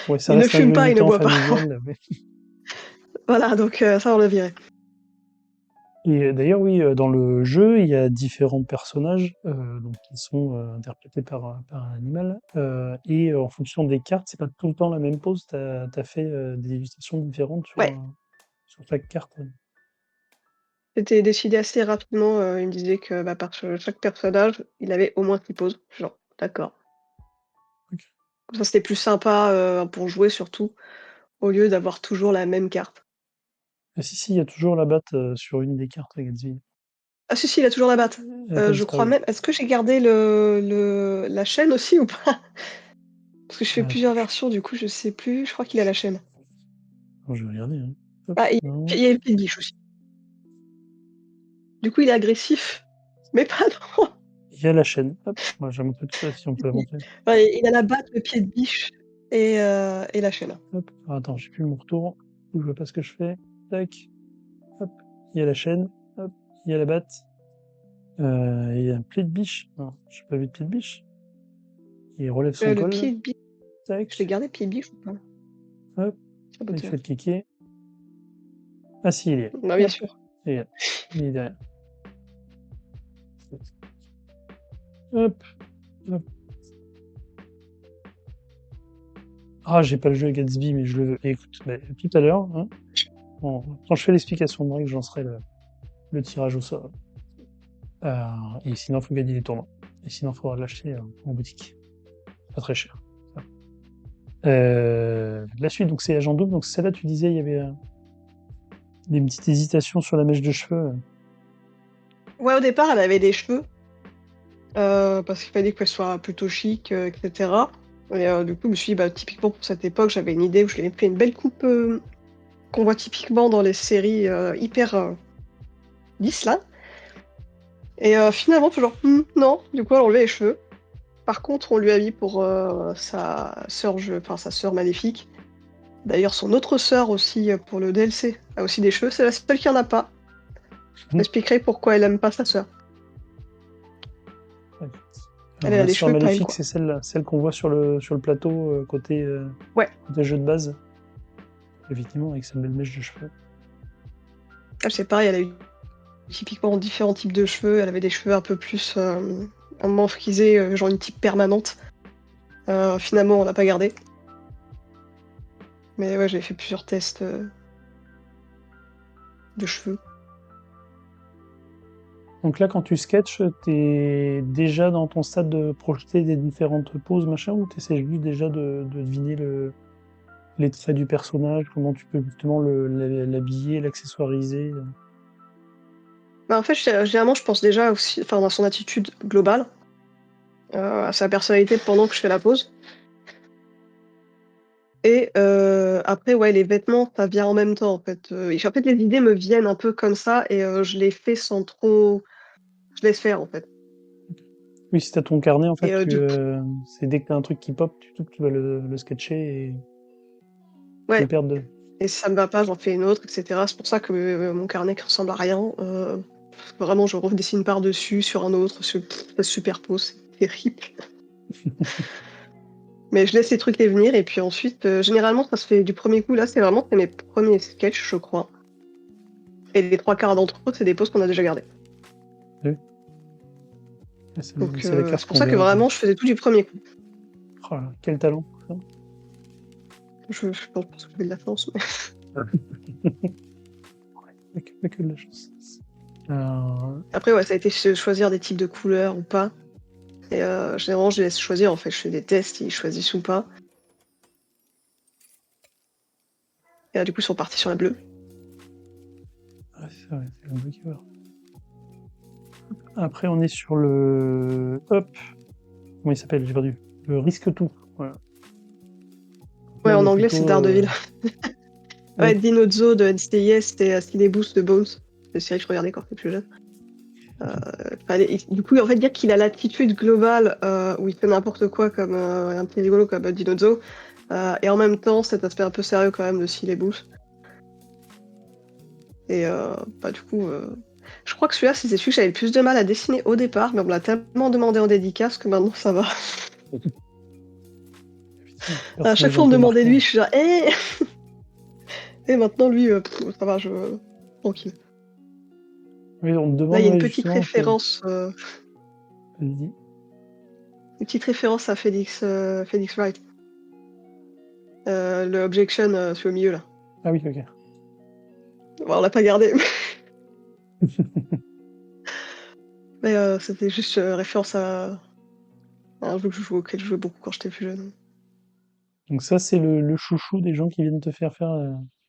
Ouais, ça il ne reste un fume jeu pas, du il ne temps boit pas. familial. Mais... Voilà, donc ça on le virait. Et d'ailleurs, oui, dans le jeu, il y a différents personnages donc, qui sont interprétés par un animal. Et en fonction des cartes, c'est pas tout le temps la même pose. Tu as fait des illustrations différentes Ouais, sur chaque carte. c'était décidé assez rapidement. Il me disait que bah, par chaque personnage, il avait au moins 6 poses. Genre, d'accord. Ok. Comme ça, c'était plus sympa pour jouer surtout, au lieu d'avoir toujours la même carte. Ah, si, il y a toujours la batte sur une des cartes Gatsby. Ah si, il a toujours la batte. Elle a pas Je crois disparu. même. Est-ce que j'ai gardé la chaîne aussi ou pas? Parce que je fais plusieurs Attends, versions, du coup, je sais plus. Je crois qu'il a la chaîne. je vais regarder. Hein. Hop, Ah, non. il y a le pied de biche aussi. Du coup, il est agressif, mais pas trop. Il y a la chaîne. Hop, moi, j'ai montré tout ça si on peut la Il, montrer. ouais, il a la batte, le pied de biche et la chaîne. Hop, alors, attends, j'ai plus mon retour. Je vois pas ce que je fais. Tac, hop, il y a la chaîne. Hop, il y a la batte. Il y a un pied de biche. Non, j'ai pas vu de pied de biche. Il relève son Le col. pied de biche, je l'ai Tac. gardé pied de biche ou pas? Hop. Il Saboteur. fait le kéké. Ah si, il y est. Bah bien Hop. sûr. Il est derrière. Hop. Hop. Ah, j'ai pas le jeu à Gatsby, mais je le veux. Et écoute, bah, tout à l'heure, hein, quand je fais l'explication de règles, j'en serai le tirage au sort. Et sinon, il faut gagner des tournois. Et sinon, il faudra l'acheter en boutique. Pas très cher. La suite, donc c'est Agent Double. Donc celle-là, tu disais, il y avait des petites hésitations sur la mèche de cheveux. Ouais, au départ, elle avait des cheveux, parce qu'il fallait qu'elle soit plutôt chic, etc. Et du coup, je me suis dit, bah, typiquement pour cette époque, j'avais une idée où je lui ai fait une belle coupe qu'on voit typiquement dans les séries hyper lisses là. Et finalement, toujours, non, du coup, elle a enlevé les cheveux. Par contre, on lui a mis pour sa sœur maléfique. D'ailleurs, son autre sœur aussi, pour le DLC, a aussi des cheveux. C'est la seule qui en a pas. J'expliquerai pourquoi elle aime pas sa sœur. Ouais. Elle Alors, a la des sœur cheveux pâles, maléfique, quoi. c'est celle qu'on voit sur le plateau côté Ouais, jeu de base. Effectivement, avec sa belle mèche de cheveux. elle c'est pareil, elle a eu typiquement différents types de cheveux. Elle avait des cheveux un peu plus un moment frisés, genre une type permanente. Finalement, on l'a pas gardé. Mais ouais, j'avais fait plusieurs tests de cheveux. Donc là, quand tu sketches, t'es déjà dans ton stade de projeter des différentes poses, machin, ou t'essaies juste déjà de deviner les traits du personnage, comment tu peux justement l'habiller, l'accessoiriser. Bah, en fait, généralement, je pense déjà aussi, enfin, dans son attitude globale, à sa personnalité pendant que je fais la pose. Et après, ouais, les vêtements, ça vient en même temps, en fait. En fait, les idées me viennent un peu comme ça et je les fais sans trop. Je laisse faire, en fait. Oui, si t'as ton carnet, en fait, Et du coup, c'est dès que t'as un truc qui pop, tu vas le sketcher et le ouais. perdre de. Et si ça me va pas, j'en fais une autre, etc. C'est pour ça que mon carnet qui ressemble à rien, vraiment, je redessine par-dessus sur un autre, ça se superpose, c'est terrible. Mais je laisse les trucs les venir et puis ensuite, généralement, ça se fait du premier coup. Là, c'est mes premiers sketchs, je crois. Et les 3 quarts d'entre eux, c'est des poses qu'on a déjà gardées. Oui. C'est Donc c'est la carte c'est pour qu'on ça que garde. vraiment, je faisais tout du premier coup. Oh là, quel talent. Je pense pas que j'ai de la chance, mais... Pas que de la chance. Euh, Après, ouais, ça a été choisir des types de couleurs ou pas. Et généralement, je les laisse choisir. En fait, je fais des tests, ils choisissent ou pas. Et là, du coup, ils sont partis sur la bleue. ouais, c'est vrai, c'est le bleu qui va. Après, on est sur le. Hop! Comment il s'appelle? J'ai perdu. Le risque tout. Voilà. Ouais, Là, on en est anglais, c'est plutôt. Daredevil. Ouais, Oui. Dinozo de NCIS et Syllabus de Bones. C'est une série que je regardais quand j'étais plus jeune. Du coup, en fait, dire qu'il a l'attitude globale où il fait n'importe quoi comme un petit rigolo comme Dinozo, et en même temps cet aspect un peu sérieux quand même de Syllabus. Et du coup, je crois que celui-là, c'est celui que j'avais le plus de mal à dessiner au départ, mais on me l'a tellement demandé en dédicace que maintenant ça va. Putain, À chaque personnage fois un on me peu demandait lui, marquant. je suis là, hé. Et maintenant lui, ça va, tranquille. Oui, on te Là, il demande, y a une ouais, petite justement, référence, Vas-y. à Felix Wright. Le objection, c'est au milieu là. Ah oui, ok. Bon, on l'a pas gardé. Mais c'était juste référence à un jeu auquel je jouais beaucoup quand j'étais plus jeune. Donc ça, c'est le chouchou des gens qui viennent te faire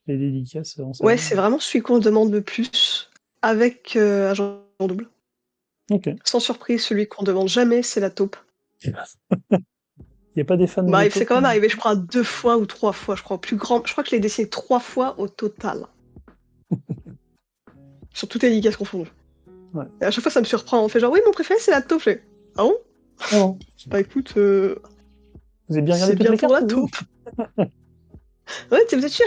les dédicaces en Ouais, salon. c'est vraiment celui qu'on demande le plus, avec agent double. Ok. Sans surprise, celui qu'on demande jamais, c'est la taupe. Il n'y a pas des fans de C'est taupe? quand même arrivé, je crois, 2 fois ou 3 fois, je crois. Plus grand, je crois que je l'ai dessiné 3 fois au total. Sur toutes les dédicaces confondues. Ouais. Et à chaque fois, ça me surprend. On fait genre, oui, mon préféré, c'est la taupe. Je fais, ah bon? Ah bon. Bah écoute, Vous avez bien regardé c'est toutes bien les pour cartes, la vous? taupe. Ouais, vous êtes sûr?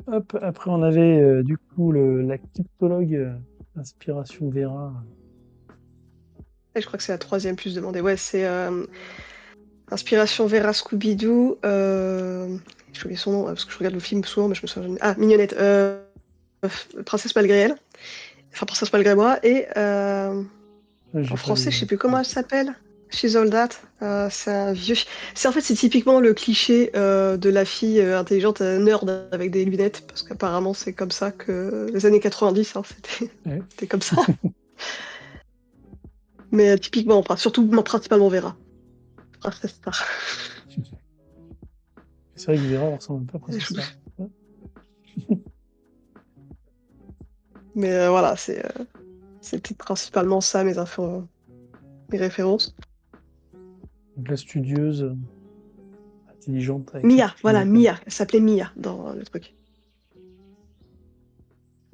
Hop, après on avait du coup la cryptologue inspiration Vera. Et je crois que c'est la 3e plus demandée. Ouais, c'est Inspiration Vera Scooby-Doo. J'ai oublié son nom, parce que je regarde le film souvent, mais je me souviens jamais. Ah, Mignonnette. Princesse malgré elle. Enfin, Princesse malgré moi. Et en J'ai pas français, je sais les. plus comment elle s'appelle. She's All That. C'est un vieux. C'est typiquement le cliché de la fille intelligente nerd avec des lunettes, parce qu'apparemment c'est comme ça que les années 90, hein, Ouais. c'était comme ça. Mais typiquement, surtout principalement Vera. Princesse Star. C'est vrai que Vera elle ressemble un peu à Et Princess Star. Ouais. Mais voilà, c'était principalement ça mes références. Donc la studieuse intelligente avec les Mia, petites voilà, lunettes. Ouais. Mia. Elle s'appelait Mia dans le truc.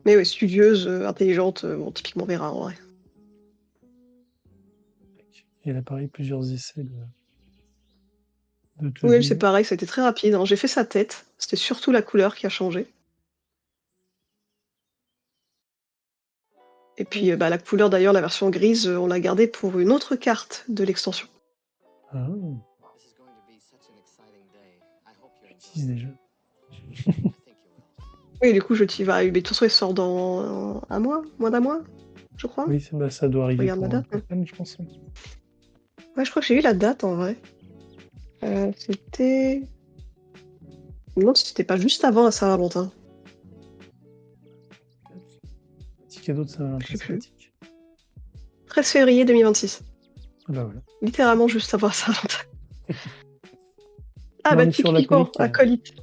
Mais ouais, studieuse, intelligente, bon, typiquement Vera en vrai. Et elle a pareil plusieurs essais de Oui, c'est tenue. pareil, ça a été très rapide, hein. J'ai fait sa tête. C'était surtout la couleur qui a changé. Et puis la couleur d'ailleurs, la version grise, on l'a gardée pour une autre carte de l'extension. Ah, j'utilise déjà. Oui, du coup, je t'y vais. Mais de toute façon, il sort dans un mois, moins d'un mois, je crois. Oui, ça doit Je arriver regarde la pour date. pour Cannes, je pense. Ouais, je crois que j'ai eu la date en vrai. C'était. Je me demande si c'était pas juste avant la Saint-Valentin. Petit cadeau de Saint-Valentin Je sais plus. sympathique. 13 février 2026. Ah bah voilà. Littéralement juste avant la Saint-Valentin. Ah Là, bah on est sur typiquement, l'alcoolique. acolyte.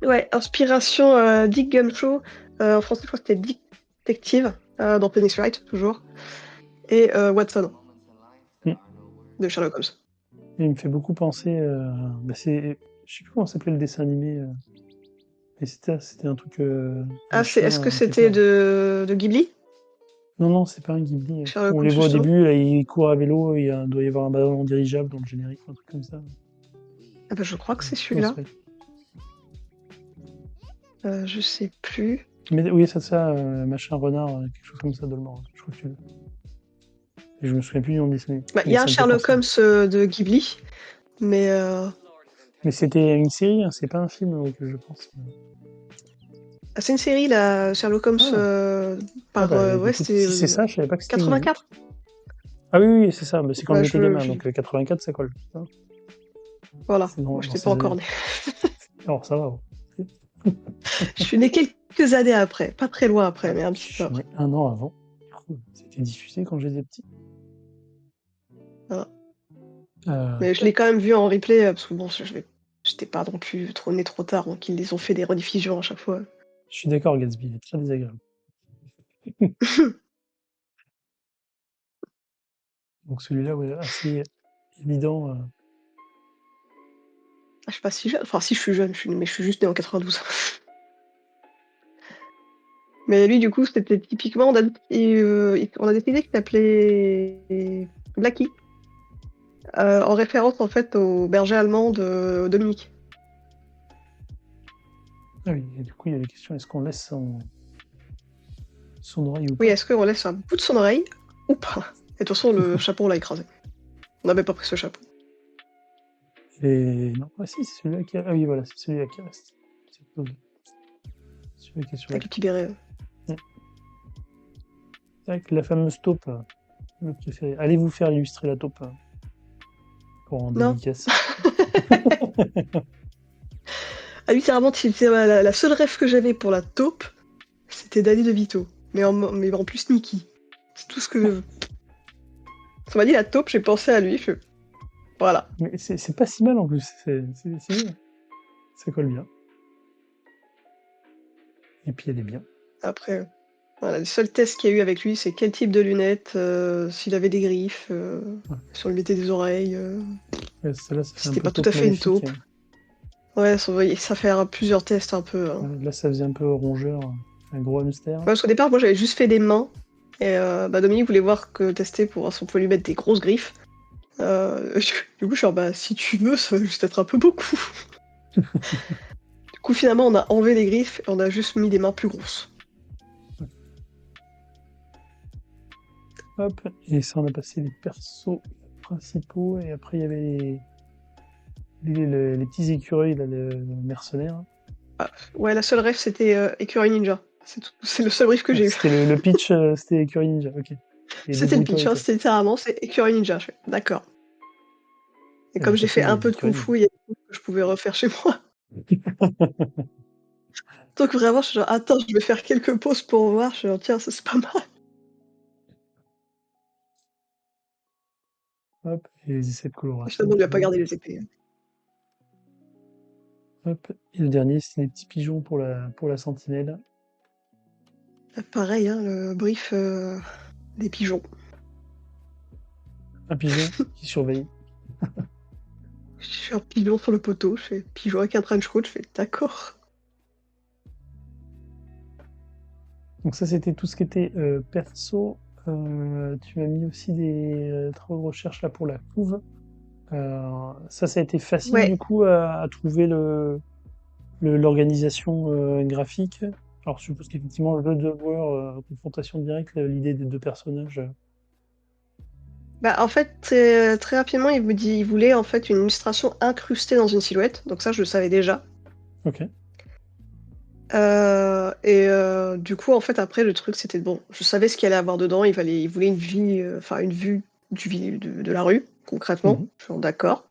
Ouais, inspiration Dick Gumshoe. En français, je crois que c'était Dick Detective, dans Phoenix Wright, toujours. Et Watson, Mm. de Sherlock Holmes. Et il me fait beaucoup penser. Bah c'est, je sais plus comment s'appelait le dessin animé. Mais c'était un truc Ah, est-ce que machin qui est c'était ça. de Ghibli? Non, c'est pas un Ghibli. Sherlock On Holmes, les voit au justement? début, là, ils courent à vélo, doit y avoir un ballon dirigeable dans le générique, un truc comme ça. Ah bah je crois que c'est Comment ça celui-là. s'appelle? Je sais plus. Mais oui, machin renard, quelque chose comme ça, Dolmar. Je crois que tu veux. Et je me souviens plus du nom de Disney. Bah, il y Mais a un ça me fait Sherlock penser. Holmes de Ghibli, mais Mais c'était une série, hein, c'est pas un film auquel je pense. c'est une série, là, Sherlock Holmes, Ah, ah par... bah ouais, écoute, c'était si c'est ça, je savais pas que c'était une. 84? Ah oui, oui, c'est ça, mais c'est quand Ouais, j'étais gamin, donc 84, ça colle. Hein, voilà, c'est moi dans j'étais pas ces encore années. née. Alors ça va. Je suis née quelques années après, pas très loin après, Ah, mais un je petit peu suis né après. un an avant. C'était diffusé quand j'étais petit. Voilà. Euh, Mais je l'ai quand même vu en replay, parce que bon, j'étais pas non plus trop née trop tard, donc ils les ont fait des rediffusions à chaque fois. je suis d'accord, Gatsby, il est très désagréable. Donc celui-là, ouais, assez évident. Ah, je suis pas si jeune, enfin si je suis jeune, mais je suis juste née en 92. Mais lui, du coup, c'était typiquement, on a décidé qu'il s'appelait Blackie, en référence en fait au berger allemand de Dominique. Ah oui, et du coup, il y a la question, est-ce qu'on laisse son oreille ou Oui, pas? est-ce qu'on laisse un bout de son oreille ou pas? Et de toute façon, le chapeau, on l'a écrasé. On n'avait pas pris ce chapeau. Et non, ah si, c'est celui-là qui a. Ah oui, voilà, c'est celui-là qui reste. C'est cool. Celui-là qui est sur la Avec le carte. petit béret. Avec la fameuse taupe, le préféré. Allez vous faire illustrer la taupe pour en Non. dédicace. Ah, littéralement, c'était la seule rêve que j'avais pour la taupe, c'était Danny DeVito. Mais en plus sneaky. C'est tout ce que... Ça m'a dit la taupe, j'ai pensé à lui. Voilà. Mais c'est pas si mal en plus, c'est bien. Ça colle bien. Et puis elle est bien. Après, voilà, le seul test qu'il y a eu avec lui, c'est quel type de lunettes, s'il avait des griffes, Ouais. si on lui mettait des oreilles. Celle-là, ça fait un C'était peu pas tout à taupe fait une maléfique. taupe. Ouais, ça fait plusieurs tests un peu. Hein. Là, ça faisait un peu rongeur, un gros hamster. Ouais, parce qu'au départ, moi j'avais juste fait des mains. Et Dominique voulait tester pour voir si on pouvait lui mettre des grosses griffes. Du coup, je suis genre, bah si tu veux, ça va juste être un peu beaucoup. Du coup, finalement, on a enlevé les griffes et on a juste mis des mains plus grosses. Hop, et ça, on a passé les persos principaux, et après, il y avait les petits écureuils, là, le mercenaire. Ah, ouais, la seule rêve, c'était Écureuil Ninja. C'est tout. C'est le seul brief que Ah, j'ai eu. c'était le pitch, c'était Écurie Ninja, ok. Et C'était le débrouille-toi pitch, avec hein, ça. c'était littéralement, c'est Écureuil Ninja. Je fais, d'accord. Et Et bah, comme de j'ai toute façon, fait il y a un les peu de écureuils Kung Ninja. Fu, il y a des trucs que je pouvais refaire chez moi. Donc vraiment, je suis genre, attends, je vais faire quelques pauses pour voir. Je suis genre, tiens, ça c'est pas mal. Hop, et les essais de Et coloration, finalement, on lui a pas toujours. gardé les épées. Hop, et le dernier, c'était les petits pigeons pour la sentinelle. Pareil, hein, le brief des pigeons. Un pigeon qui surveille. Je suis un pigeon sur le poteau, je fais pigeon avec un trench coat, je fais d'accord. Donc ça, c'était tout ce qui était perso. Tu m'as mis aussi des travaux de recherche là pour la couve. Ça a été facile Ouais, du coup à trouver l'organisation graphique. Alors je suppose qu'effectivement le jeu de joueur, confrontation directe, l'idée des deux personnages. bah en fait, très rapidement, il voulait en fait une illustration incrustée dans une silhouette, donc ça je le savais déjà. Ok. Du coup, en fait, après, le truc c'était bon, je savais ce qu'il allait avoir dedans, il voulait une vie, enfin une vue de la rue. concrètement. Mmh. Je suis d'accord.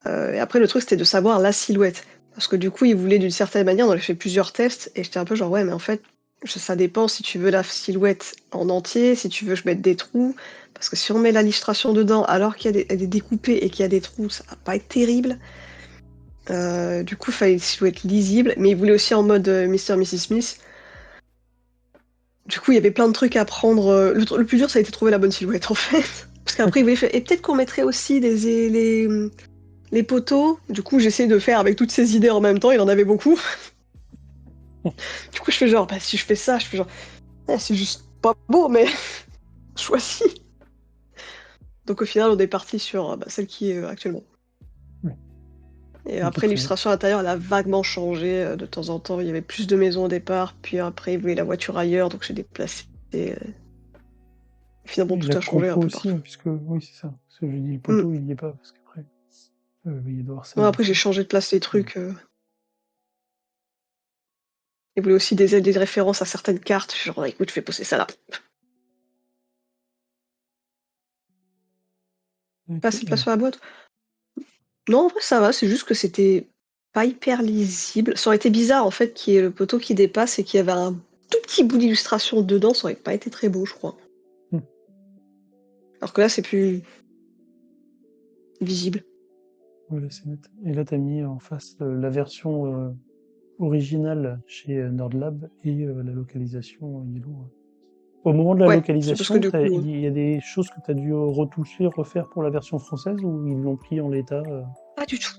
Et après, le truc, c'était de savoir la silhouette. Parce que du coup, il voulait d'une certaine manière, on avait fait plusieurs tests, et j'étais un peu genre, ouais, mais en fait, ça dépend si tu veux la silhouette en entier, si tu veux que je mette des trous. Parce que si on met la l'illustration dedans, alors elle est découpée et qu'il y a des trous, ça va pas être terrible. Du coup, il fallait une silhouette lisible, mais il voulait aussi en mode Mr. et Mrs. Smith. Du coup, il y avait plein de trucs à prendre. Le plus dur, ça a été de trouver la bonne silhouette, en fait. Parce qu'après, il voulait faire. Et peut-être qu'on mettrait aussi les poteaux. Du coup, j'essaie de faire avec toutes ces idées en même temps. Il en avait beaucoup. Du coup, je fais genre, bah, si je fais ça, je fais genre, c'est juste pas beau, mais choisis. Donc, au final, on est parti sur celle qui est actuellement. Ouais. Et OK, après, très bien. l'illustration intérieure, elle a vaguement changé. De temps en temps, il y avait plus de maisons au départ. Puis après, il voulait la voiture ailleurs. Donc, j'ai déplacé. Finalement, Et tout la a changé un compo peu aussi, partout. hein, puisque oui, c'est ça. Parce que je dis le Mm. poteau, il y est pas, parce qu'après, il y devoir Non, celle après, j'ai dessus. changé de place les Mmh. trucs. Il voulait aussi des références à certaines cartes. Genre, bah, écoute, je vais poser ça là. Pas OK, assez de place sur la boîte. Non, en vrai, ça va. C'est juste que c'était pas hyper lisible. Ça aurait été bizarre, en fait, qu'il y ait le poteau qui dépasse et qu'il y avait un tout petit bout d'illustration dedans. Ça aurait pas été très beau, je crois. Mmh. Alors que là, c'est plus visible. Voilà, c'est net. Et là, tu as mis en face, la version, originale chez, Nerdlab et la localisation Yellow. Au moment de la Ouais, c'est parce que localisation, du coup. il y a des choses que tu as dû retoucher, refaire pour la version française ou ils l'ont pris en l'état? Pas du tout.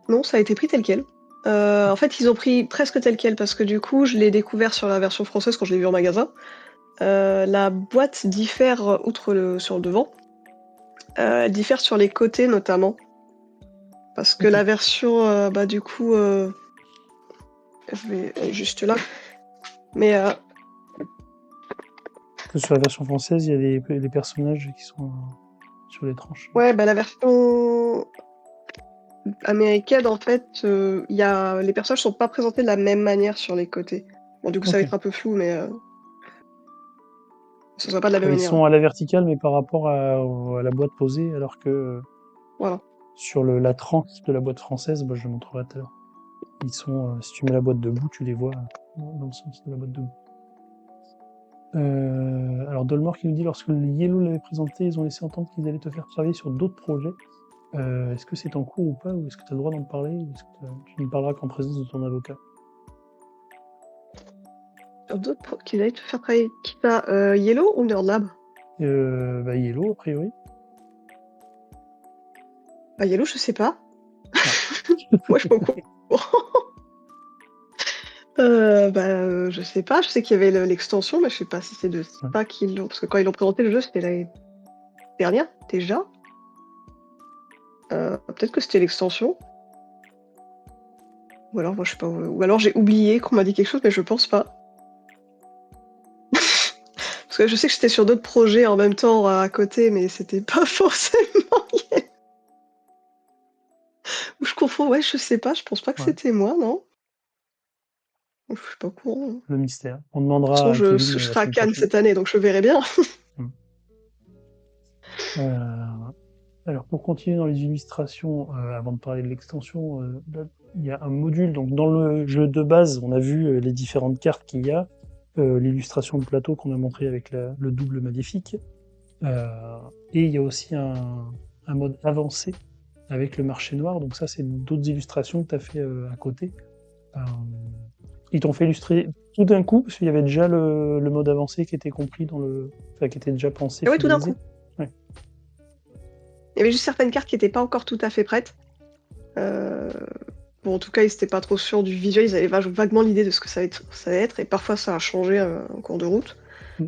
Non, ça a été pris tel quel. En fait, ils ont pris presque tel quel parce que du coup, je l'ai découvert sur la version française quand je l'ai vu en magasin. La boîte diffère sur le devant. Elle diffère sur les côtés notamment. Parce que OK. la version, du coup, je vais elle est juste là. Mais Que sur la version française, il y a les personnages qui sont sur les tranches. ouais, la version américaine, en fait, les personnages sont pas présentés de la même manière sur les côtés. Bon, du coup, ça va OK. être un peu flou, mais ce sera pas de la même Ils manière. sont à la verticale, mais par rapport à la boîte posée, alors que Voilà. sur la tranche de la boîte française, bah, je le montrerai tout à l'heure. Ils sont, si tu mets la boîte debout, tu les vois dans le sens de la boîte debout. Alors Dolmore qui nous dit, lorsque le Yellow l'avait présenté, ils ont laissé entendre qu'ils allaient te faire travailler sur d'autres projets. Est-ce que c'est en cours ou pas, ou est-ce que tu as le droit d'en parler, ou est-ce que tu ne parleras qu'en présence de ton avocat? Sur d'autres qui allaient te faire travailler qui ça? Yellow ou Nerdlab? Yellow, a priori. Bah, Yellow, je sais pas. Ah. Moi, je suis pas au courant. Je sais pas. Je sais qu'il y avait l'extension, mais je sais pas si c'est de Ouais. ça qu'ils l'ont. Parce que quand ils l'ont présenté, le jeu, c'était l'année dernière, déjà. Peut-être que c'était l'extension. Ou alors, moi, je sais pas. Ou alors, j'ai oublié qu'on m'a dit quelque chose, mais je pense pas. Parce que je sais que j'étais sur d'autres projets en même temps à côté, mais c'était pas forcément Yellow. Ou je confonds. Ouais, je sais pas. Je pense pas que Ouais. c'était moi, non? Je suis pas au courant. De Le mystère. On toute façon, demandera à je Kevin la serai à semaine Cannes prochaine. cette année, donc je verrai bien. Mm. Alors pour continuer dans les illustrations, avant de parler de l'extension, là, il y a un module. Donc dans le jeu de base, on a vu les différentes cartes qu'il y a, l'illustration de plateau qu'on a montré avec le double maléfique, et il y a aussi un mode avancé avec le marché noir. Donc ça, c'est d'autres illustrations que tu as fait à côté. Euh, Ils t'ont fait illustrer tout d'un coup, parce qu'il y avait déjà le mode avancé qui était compris enfin, qui était déjà pensé, Et ouais, tout d'un finalisé. coup. Ouais. Il y avait juste certaines cartes qui n'étaient pas encore tout à fait prêtes. Bon, en tout cas, ils n'étaient pas trop sûrs du visuel, ils avaient vaguement l'idée de ce que ça allait être, et parfois ça a changé en cours de route. Mm.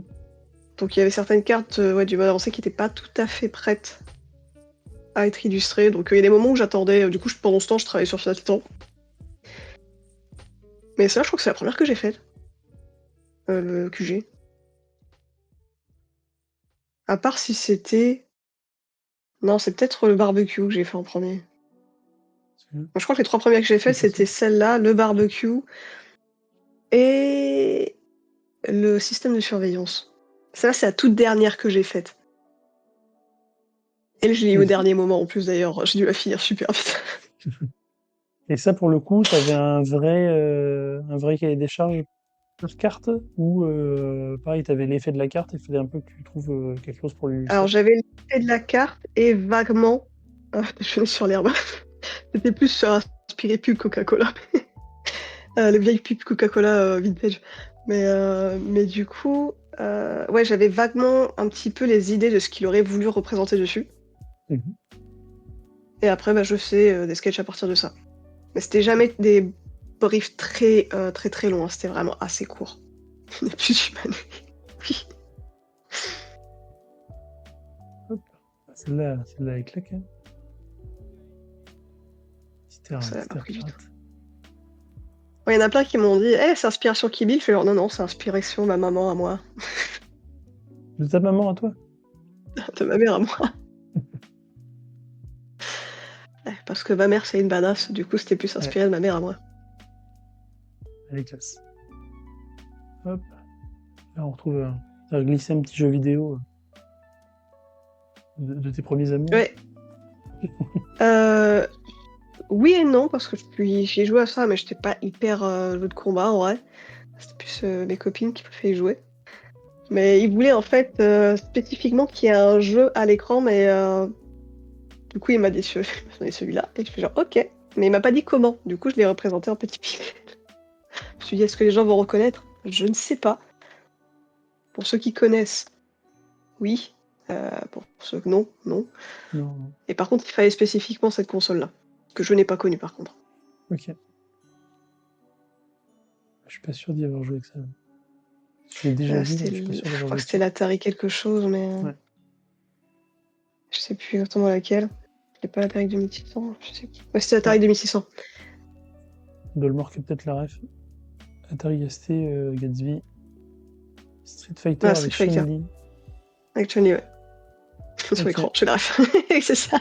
Donc il y avait certaines cartes du mode avancé qui n'étaient pas tout à fait prêtes à être illustrées. Donc il y a des moments où j'attendais, du coup pendant ce temps je travaillais sur Titan. Mais ça, je crois que c'est la première que j'ai faite, le QG. À part si c'était... Non, c'est peut-être le barbecue que j'ai fait en premier. Je crois que les 3 premières que j'ai faites, C'est possible. c'était celle-là, le barbecue, et le système de surveillance. Celle-là, c'est la toute dernière que j'ai faite. Elle, je l'ai eu Et, au dernier moment en plus d'ailleurs. J'ai dû la finir super vite. et ça, pour le coup, t'avais un vrai cahier des charges par carte ou pareil, t'avais l'effet de la carte et il fallait un peu que tu trouves quelque chose pour Alors l'illustrer. j'avais l'effet de la carte et vaguement, je suis sur l'herbe. C'était plus sur inspiré pub Coca-Cola. Les vieilles pubs Coca-Cola vintage. Mais du coup, ouais, j'avais vaguement un petit peu les idées de ce qu'il aurait voulu représenter dessus. Mhm. Et après, bah, je fais des sketchs à partir de ça. Mais c'était jamais des briefs très très longs, hein. C'était vraiment assez court. Il n'est plus humaine. Oui, Hop. Celle-là est claque, hein. ça m'a pas Mystère pris du tout. pirate. Il y en a plein qui m'ont dit c'est inspiration Kill Bill. Je fais genre, non, non, c'est inspiration ma maman à moi, De ta maman à toi? de ma mère à moi. Ouais, parce que ma mère, c'est une badass. Du coup, c'était plus Ouais, inspiré de ma mère à moi. elle est classe. Hop. Là, on retrouve. T'as glissé un petit jeu vidéo de tes premiers amours. Ouais. Oui et non, parce que j'ai joué à ça, mais j'étais pas hyper jeu de combat en vrai. C'était plus mes copines qui préféraient y jouer. Mais ils voulaient en fait spécifiquement qu'il y ait un jeu à l'écran, mais du coup il m'a dit celui-là. Et je fais genre ok, mais il m'a pas dit comment. Du coup je l'ai représenté en petit pied. Je me suis dit est-ce que les gens vont reconnaître? Je ne sais pas. Pour ceux qui connaissent, oui. Pour ceux que non, non. Non, non. Et par contre il fallait spécifiquement cette console-là, que je n'ai pas connue par contre. Ok. Je suis pas sûr d'y avoir joué avec ça. Je l'ai déjà vu, mais je suis pas sûr Je d'avoir crois joué que c'était dessus. l'Atari quelque chose, mais Ouais. je sais plus exactement laquelle. C'était pas l'Atari 2600, je sais plus. Ouais, c'était Ouais. l'Atari 2600. Dolmore qui a peut-être la ref. Atari ST, Gatsby. Street Fighter Ah, avec Street Fighter. Chun-Li. Avec Johnny, ouais. Sur Ok. l'écran, je la ref. C'est ça.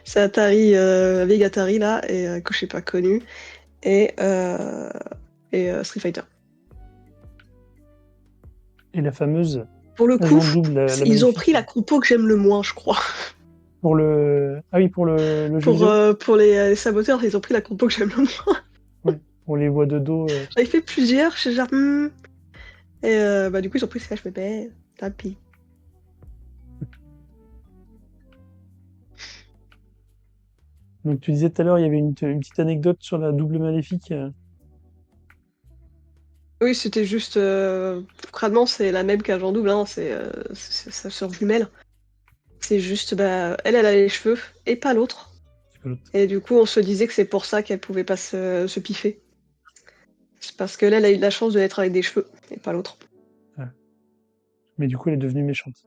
C'est Atari, Vega Atari, là, et que je sais pas connu. Et, Street Fighter. Et la fameuse Pour le coup, agent double, la ils ont pris maléfique. la compo que j'aime le moins, je crois. Pour le. Ah oui, pour le jeu vidéo? Pour les saboteurs, ils ont pris la compo que j'aime le moins. Ouais. On les voit de dos. J'avais fait plusieurs, je suis genre, Et bah, du coup, ils ont pris ça, je me fais, tant pis. Donc tu disais tout à l'heure, il y avait une petite anecdote sur la double maléfique. Oui, c'était juste. Crânement, c'est la même qu'Agent Double, hein, c'est sa sœur jumelle. C'est juste, bah, elle a les cheveux et pas l'autre. C'est que l'autre. Et du coup, on se disait que c'est pour ça qu'elle pouvait pas se piffer. C'est parce que là, elle a eu de la chance de l'être avec des cheveux et pas l'autre. Ouais. Mais du coup, elle est devenue méchante.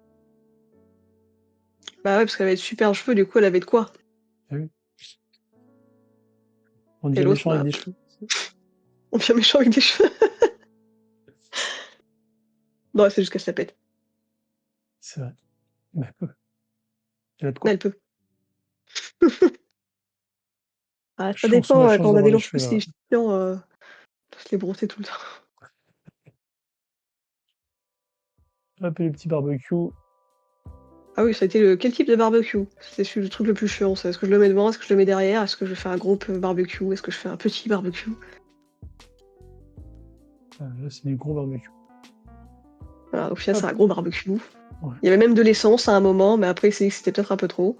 Bah ouais, parce qu'elle avait de super cheveux, du coup, elle avait de quoi. Ah oui. On Et devient l'autre, méchant avec bah, des cheveux. on devient méchant avec des cheveux. Non, c'est juste qu'elle se la pète. C'est vrai. Mais elle a de Mais quoi. elle peut. Ah, ça Chance ou dépend, quand malchance on a d'avoir des les longs cheveux cheveux là. signifiants, faut se les brosser tout le temps. Hop, et le petit barbecue. Ah oui, ça a été quel type de barbecue? C'est le truc le plus chiant, ça. Est-ce que je le mets devant? Est-ce que je le mets derrière? Est-ce que je fais un groupe barbecue? Est-ce que je fais un petit barbecue? Là, c'est du gros barbecue. Voilà, au final, c'est Hop. un gros barbecue. Ouais. Il y avait même de l'essence à un moment, mais après, c'était peut-être un peu trop.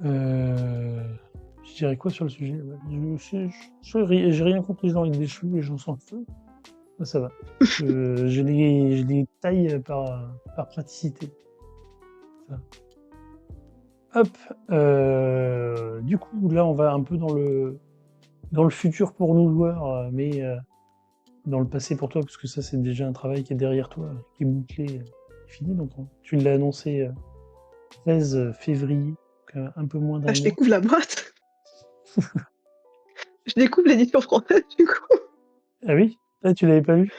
Je dirais quoi sur le sujet? Ouais, j'ai rien contre les gens avec des cheveux, les gens s'en foutent. Moi, ça va. Je les taille par praticité. Ça. Hop. Du coup, là, on va un peu dans le futur pour nous joueurs, mais dans le passé pour toi, parce que ça, c'est déjà un travail qui est derrière toi, qui est bouclé, fini. Donc, tu l'as annoncé 13 février, donc, un peu moins Ah, d'un je mois. découvre la boîte. Je découvre l'édition française, du coup. Ah oui? Ah, tu l'avais pas vu?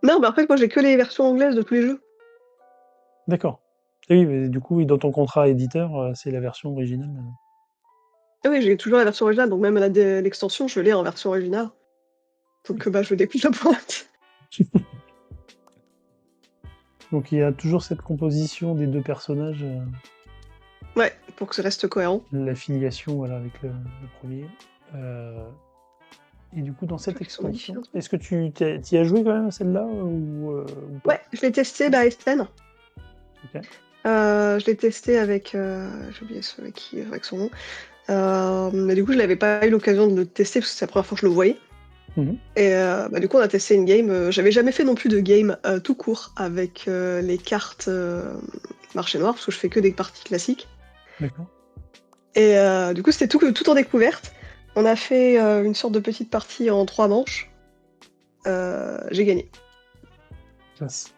Non, mais en fait, moi, j'ai que les versions anglaises de tous les jeux. D'accord. Ah oui, mais du coup, oui, dans ton contrat éditeur, c'est la version originale. Ah oui, j'ai toujours la version originale, donc même l'extension, je l'ai en version originale. Donc, bah, je découvre la boîte. Donc il y a toujours cette composition des deux personnages, Ouais, pour que ça reste cohérent. la filiation voilà, avec le premier. Et du coup, dans cette Ceux qui sont extension, modifiés. est-ce que tu y as joué quand même à celle-là ou pas? Ouais, je l'ai testé, bah, Esten. Ok. Je l'ai testé avec. J'ai oublié avec son nom. Mais du coup, je n'avais pas eu l'occasion de le tester parce que c'est la première fois que je le voyais. Mhm. Et bah, du coup, on a testé une game. J'avais jamais fait non plus de game tout court avec les cartes marché noir parce que je fais que des parties classiques. D'accord. Et du coup, c'était tout en découverte. On a fait une sorte de petite partie en 3 manches. J'ai gagné. Classe.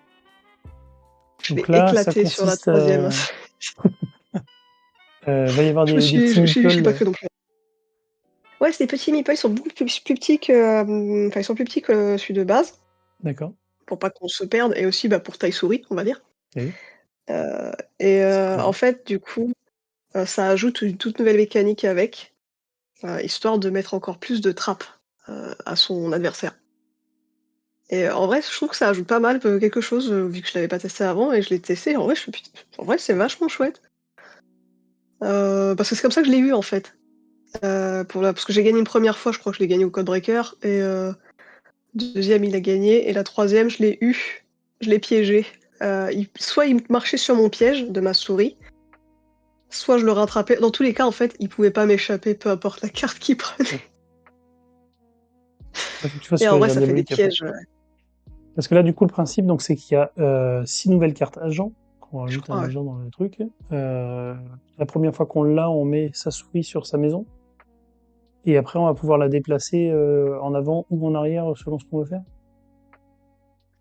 Je Donc l'ai là, ça éclaté sur la consiste troisième. va y avoir des petits Je suis pas meeples. cru non plus. Ouais, c'est des petits meeples, ils sont beaucoup plus petits que. Enfin, ils sont plus petits que celui de base, D'accord. pour pas qu'on se perde, et aussi bah, pour taille souris, on va dire. Eh oui, Et c'est en logique. fait, du coup, ça ajoute une toute nouvelle mécanique avec, histoire de mettre encore plus de trappes à son adversaire. Et en vrai, je trouve que ça ajoute pas mal quelque chose, vu que je l'avais pas testé avant et je l'ai testé. En vrai, en vrai, c'est vachement chouette. Parce que c'est comme ça que je l'ai eu en fait. Parce que j'ai gagné une première fois, je crois que je l'ai gagné au Codebreaker, et deuxième il a gagné, et la troisième je l'ai eu, je l'ai piégé. Soit il marchait sur mon piège de ma souris, soit je le rattrapais. Dans tous les cas, en fait, il pouvait pas m'échapper, peu importe la carte qu'il prenait. Il faut que tu fasses Et sur en les vrai, verres ça fait des diaboliques après. pièges, Parce que là, du coup, le principe, donc, c'est qu'il y a 6 nouvelles cartes agents, qu'on je rajoute un crois, ouais. agent dans le truc. La première fois qu'on l'a, on met sa souris sur sa maison. Et après, on va pouvoir la déplacer en avant ou en arrière selon ce qu'on veut faire.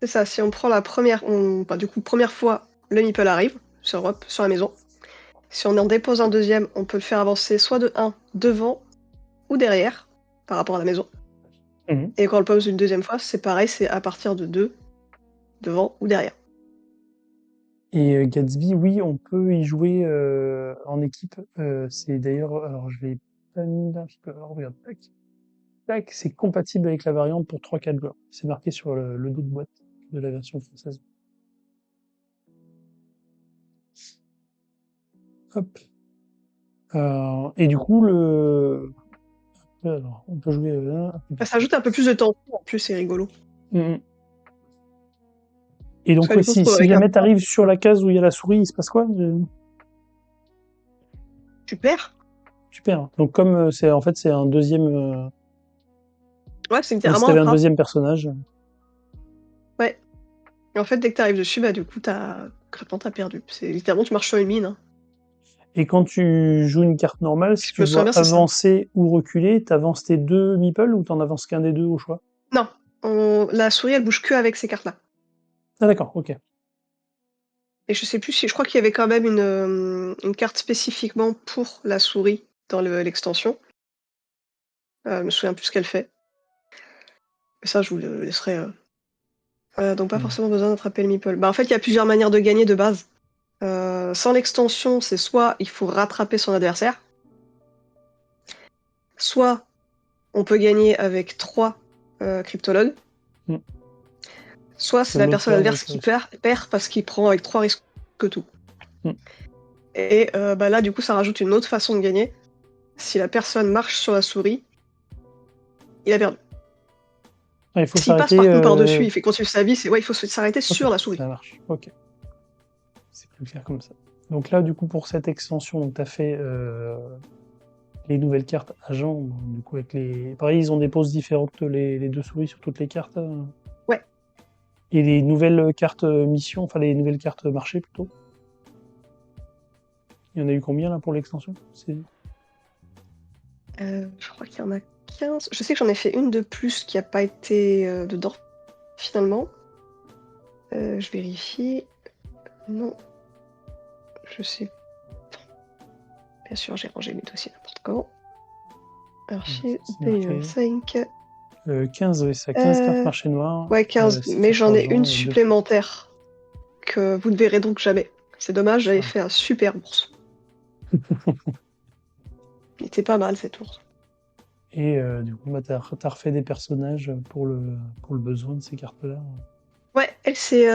C'est ça, si on prend la première, bah, du coup, première fois, le meeple arrive sur la maison. Si on en dépose un deuxième, on peut le faire avancer soit de 1 devant ou derrière, par rapport à la maison. Mhm. Et quand on le pose une deuxième fois, c'est pareil, c'est à partir de 2, devant ou derrière. Et Gatsby, oui, on peut y jouer en équipe. C'est d'ailleurs, alors je l'ai pas mis là, parce que, alors, regarde, tac, tac, c'est compatible avec la variante pour 3-4 joueurs. C'est marqué sur le dos de boîte de la version française. Hop. Et du coup, alors, on peut jouer là. Ça ajoute un peu plus de tension, en plus, c'est rigolo. Mhm. Et Parce donc, que ouais, du coup, on se si, retrouve si avec un jamais point. t'arrives sur la case où il y a la souris, il se passe quoi? Tu perds. Tu perds. Donc, comme c'est en fait, c'est un deuxième. Ouais, c'est Comme si littéralement un t'avais un frein. deuxième personnage. Ouais. Et en fait, dès que t'arrives dessus, bah du coup, concrètement, t'as perdu. C'est littéralement, tu marches sur une mine, hein. Et quand tu joues une carte normale, si Si je me tu souviens dois bien, c'est ça. avancer ou reculer, t'avances tes deux meeples ou t'en avances qu'un des deux au choix? Non, la souris, elle bouge que avec ces cartes-là. Ah d'accord, ok. Et je sais plus si, je crois qu'il y avait quand même une carte spécifiquement pour la souris dans l'extension. Je me souviens plus ce qu'elle fait. Mais ça, je vous le laisserai. Donc pas Hmm. forcément besoin d'attraper le meeple. Bah en fait, il y a plusieurs manières de gagner de base. Sans l'extension, c'est soit il faut rattraper son adversaire, soit on peut gagner avec 3 cryptologues, Hmm. soit Que c'est la l'autre personne perd avec adverse le qui risque. perd parce qu'il prend avec 3 risques que tout. Hmm. Et bah là, du coup, ça rajoute une autre façon de gagner. Si la personne marche sur la souris, il a perdu. Ah, il faut S'il passe s'arrêter. par contre par-dessus, il fait continuer sa vie, il faut s'arrêter Ok, sur la souris. ça marche. Ok, c'est plus clair comme ça. Donc là, du coup, pour cette extension, tu as fait les nouvelles cartes agents. Du coup, avec les. Pareil, ils ont des poses différentes les deux souris sur toutes les cartes. Ouais. Et les nouvelles cartes mission, enfin les nouvelles cartes marché plutôt. Il y en a eu combien là pour l'extension? Je crois qu'il y en a 15. Je sais que j'en ai fait une de plus qui n'a pas été dedans, finalement. Je vérifie. Non. Je sais. Bien sûr, j'ai rangé mes dossiers n'importe quand. Archives C'est marqué 2025. 15, oui, ça 15 cartes marché noir, Ouais, 15. 6 Mais cartes j'en ai argent une et 2 supplémentaire que vous ne verrez donc jamais. C'est dommage, j'avais sur fait un super ours. Il était pas mal cet ours. Et du coup, bah, t'as refait des personnages pour le besoin de ces cartes-là. Ouais, elle c'est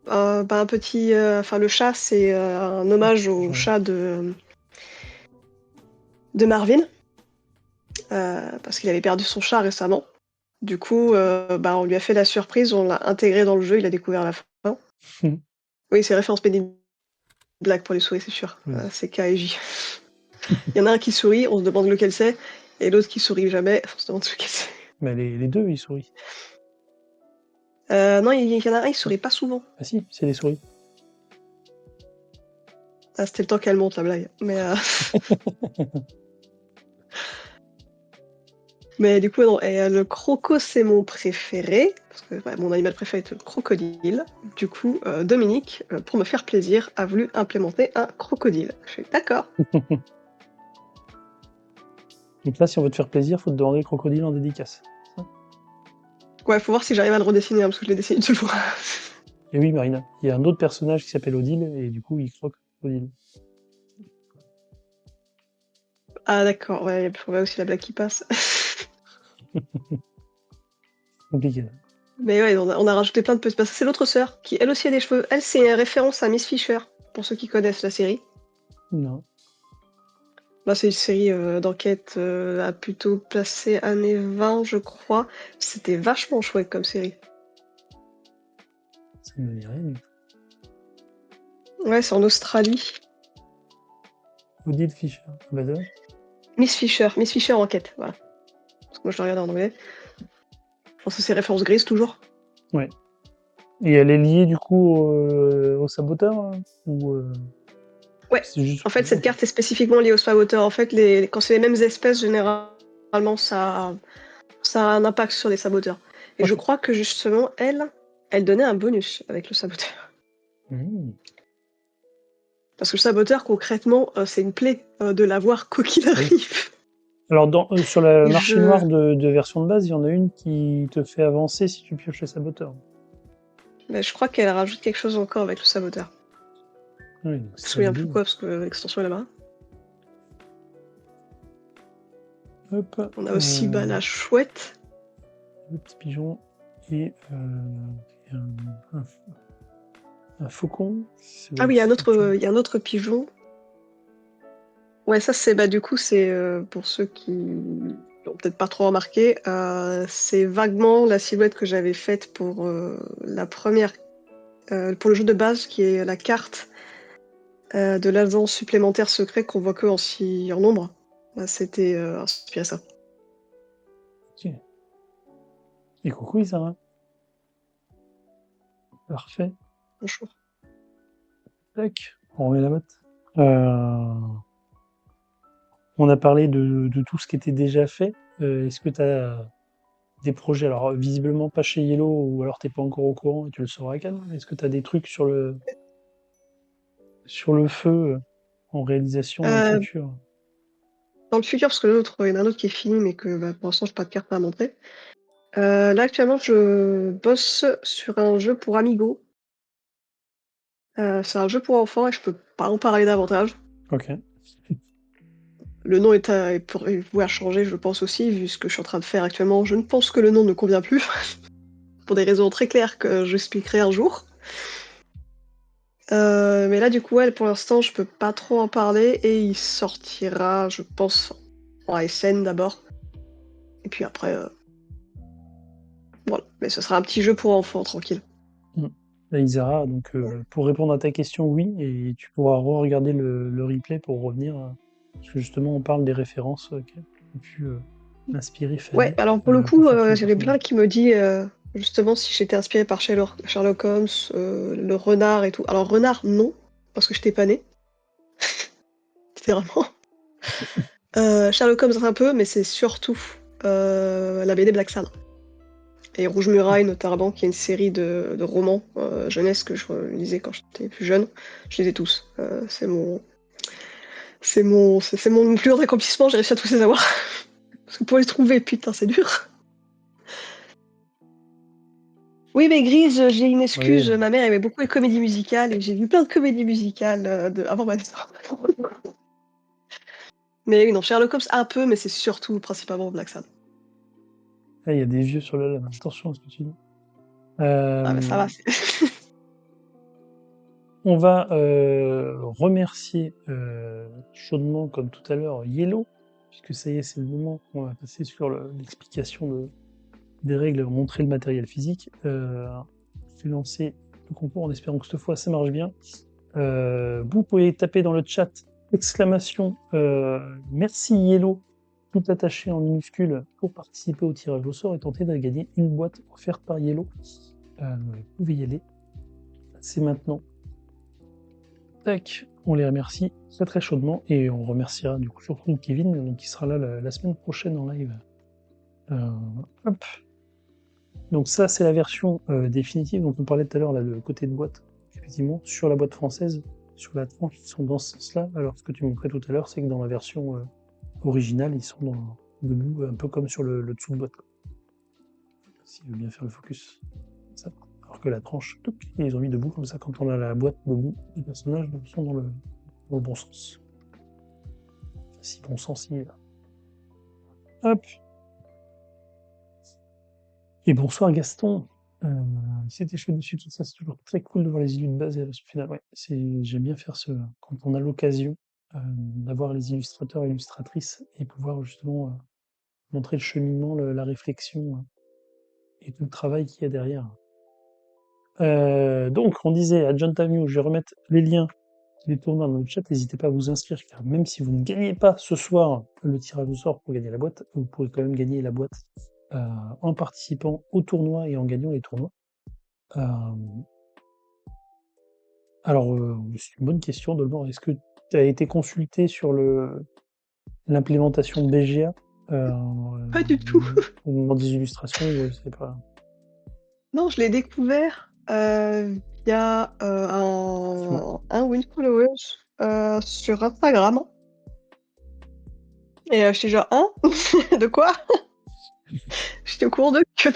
Un petit... Enfin, le chat, c'est un hommage au Genre, chat de Marvin, parce qu'il avait perdu son chat récemment. Du coup, on lui a fait la surprise, on l'a intégré dans le jeu, il a découvert la fin. Oui, c'est référence pénible. Blague pour les souris, c'est sûr. oui. C'est K et J. Il y en a un qui sourit, on se demande lequel c'est, et l'autre qui sourit jamais, on se demande lequel c'est. Mais les deux, ils sourient. Non, il y en a un, il sourit pas souvent. Ah si, c'est des souris. Ah, c'était le temps qu'elle monte, la blague. Mais du coup, non. Et le croco, c'est mon préféré, parce que mon animal préféré est le crocodile. Du coup, Dominique, pour me faire plaisir, a voulu implémenter un crocodile. Je suis d'accord. Donc là, si on veut te faire plaisir, faut te demander le crocodile en dédicace. Ouais, faut voir si j'arrive à le redessiner, parce que je l'ai dessiné toujours. Et oui, Marina, il y a un autre personnage qui s'appelle Odile, et du coup, il croque Odile. Ah d'accord, ouais, il faut aussi la blague qui passe. Compliqué. Mais ouais, on a rajouté plein de petits... Parce que c'est l'autre sœur, qui elle aussi a des cheveux. Elle, c'est une référence à Miss Fisher, pour ceux qui connaissent la série. Non. Là, c'est une série d'enquête à plutôt placée années 20, je crois. C'était vachement chouette comme série. Ça ne me dit rien. Ouais, c'est en Australie. Odile Fischer. Ah bah ça. Miss Fisher enquête, voilà. Parce que moi, je le regarde en anglais. Je pense que c'est référence grise, toujours. Ouais. Et elle est liée du coup au saboteur hein, ou Ouais, c'est juste. en fait, cette Ok. carte est spécifiquement liée au spawater. En fait, quand c'est les mêmes espèces, généralement, ça a un impact sur les saboteurs. Et je Ok. crois que justement, elle donnait un bonus avec le saboteur. Mmh. Parce que le saboteur, concrètement, c'est une plaie de l'avoir quoi qu'il Oui. arrive. Alors sur le Et marché noir de version de base, il y en a une qui te fait avancer si tu pioches les saboteurs. Mais je crois qu'elle rajoute quelque chose encore avec le saboteur. Oui, donc Je me c'est souviens plus validé. quoi, parce que l'extension est là-bas. Hop. On a aussi la chouette. Le petit pigeon et un, un faucon. Ça doit Ah oui, être ça, tu vois. il y a un autre pigeon. Ouais, ça c'est du coup c'est pour ceux qui l'ont peut-être pas trop remarqué, c'est vaguement la silhouette que j'avais faite pour la première pour le jeu de base qui est la carte de l'agent supplémentaire secret qu'on voit que en nombre. C'était inspiré ça. Ok. Et coucou, ça va. Parfait. Bonjour. Tac. On remet la botte. On a parlé de tout ce qui était déjà fait. Est-ce que tu as des projets, alors visiblement pas chez Yellow, ou alors t'es pas encore au courant et tu le sauras à Cannes. Est-ce que tu as des trucs sur le feu en réalisation dans le Euh, futur? Dans le futur, parce que l'autre, il y en a un autre qui est fini, mais que pour l'instant j'ai pas de carte à montrer. Là actuellement, je bosse sur un jeu pour Amigo. C'est un jeu pour enfants et je peux pas en parler davantage. Ok. Le nom est voué à changer, je pense aussi, vu ce que je suis en train de faire actuellement. Je ne pense que le nom ne convient plus, pour des raisons très claires que j'expliquerai un jour. Mais là, du coup, ouais, pour l'instant, je peux pas trop en parler et il sortira, je pense, en ASN d'abord. Et puis après, voilà. Mais ce sera un petit jeu pour enfants, tranquille. Mm. Là, Isara, donc pour répondre à ta question, oui, et tu pourras re-regarder le replay pour revenir, parce que justement on parle des références qui ont pu inspirer Ouais, Fanny alors pour le pour coup, faire tous les j'avais plein personnages. qui me dit justement si j'étais inspirée par Sherlock Holmes, le renard et tout. Alors renard, non, parce que j'étais pas née, littéralement. Sherlock Holmes un peu, mais c'est surtout la BD Black Sun. Et Rouge Muraille notamment, qui est une série de romans jeunesse que je lisais quand j'étais plus jeune. Je les ai tous. C'est mon plus grand accomplissement, j'ai réussi à tous les avoir. Parce que pour les trouver, putain, c'est dur. Oui, mais Grise, j'ai une Oui, excuse. Ma mère aimait beaucoup les comédies musicales et j'ai vu plein de comédies musicales avant ma naissance. Mais oui, non, Sherlock Holmes un peu, mais c'est surtout principalement Black Sun. il y a des vieux sur le live, attention à ce que tu dis. Ah bah ça va. On va remercier chaudement, comme tout à l'heure, Yellow, puisque ça y est, c'est le moment où on va passer sur l'explication des règles, montrer le matériel physique. Je vais lancer le concours en espérant que cette fois ça marche bien. Vous pouvez taper dans le chat exclamation merci Yellow, tout attaché en minuscule, pour participer au tirage au sort et tenter de gagner une boîte offerte par Yellow. Vous pouvez y aller. C'est maintenant. Tac, on les remercie très très chaudement et on remerciera du coup surtout Kevin donc, qui sera là la semaine prochaine en live. Hop. Donc ça c'est la version définitive dont on parlait tout à l'heure, là, le côté de boîte. Effectivement, sur la boîte française, sur la tranche, ils sont dans ce sens-là. Alors ce que tu montrais tout à l'heure, c'est que dans la version originale, ils sont debout, un peu comme sur le dessous de boîte. S'il veut bien faire le focus. Ça. Alors que la tranche, touc, ils ont mis debout, comme ça quand on a la boîte debout, les personnages sont dans le bon sens. Si bon sens il est là. Hop. Et bonsoir Gaston. C'était chouette dessus, tout ça, c'est toujours très cool de voir les illus de base et la version finale. Ouais, j'aime bien faire quand on a l'occasion d'avoir les illustrateurs et illustratrices et pouvoir justement montrer le cheminement, la réflexion et tout le travail qu'il y a derrière. Donc, on disait à John Tavnew, je vais remettre les liens des tournois dans le chat, n'hésitez pas à vous inscrire, car même si vous ne gagnez pas ce soir le tirage au sort pour gagner la boîte, vous pourrez quand même gagner la boîte en participant au tournoi et en gagnant les tournois. Alors, c'est une bonne question, Dolmor. Est-ce que tu as été consulté sur l'implémentation de BGA Pas du tout. au moment des illustrations, je sais pas. Non, je l'ai découvert via un ou une follower sur Instagram. Et j'étais genre, hein? De quoi? J'étais au cours de que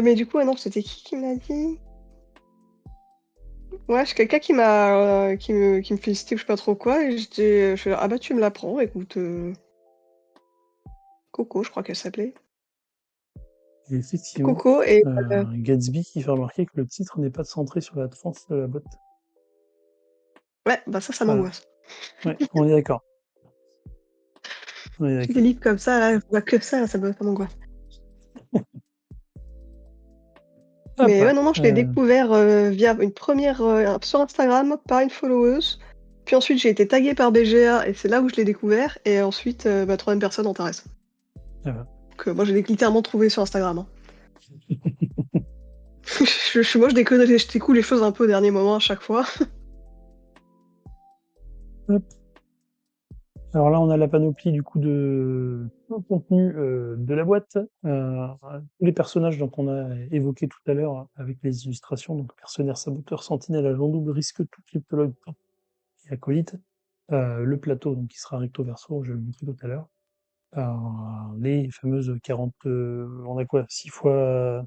mais du coup, non, c'était qui m'a dit? Ouais, c'est quelqu'un qui me félicitait ou je sais pas trop quoi, et je fais ah bah tu me l'apprends, écoute. Coco, je crois qu'elle s'appelait. Et effectivement, Coco et Gatsby qui fait remarquer que le titre n'est pas centré sur la tranche de la boîte. ouais, bah ça Voilà. m'angoisse. Ouais, on est d'accord. Des livres comme ça, là, je vois que ça m'angoisse. Mais ouais, non, je l'ai découvert via une première sur Instagram par une followeuse. Puis ensuite, j'ai été taguée par BGA et c'est là où je l'ai découvert. Et ensuite, troisième personne, Antares. Voilà. Que moi, je l'ai littéralement trouvé sur Instagram. Hein. Moi, je découvre les choses un peu au dernier moment à chaque fois. Hop. Alors là, on a la panoplie du coup de tout le contenu de la boîte. Tous les personnages donc, qu'on a évoqués tout à l'heure avec les illustrations, donc mercenaire, saboteur, sentinelle, agent double, risque tout, cryptologue et acolyte. Le plateau donc, qui sera recto verso, je vais le montrer tout à l'heure. Les fameuses 40, on a quoi 6 fois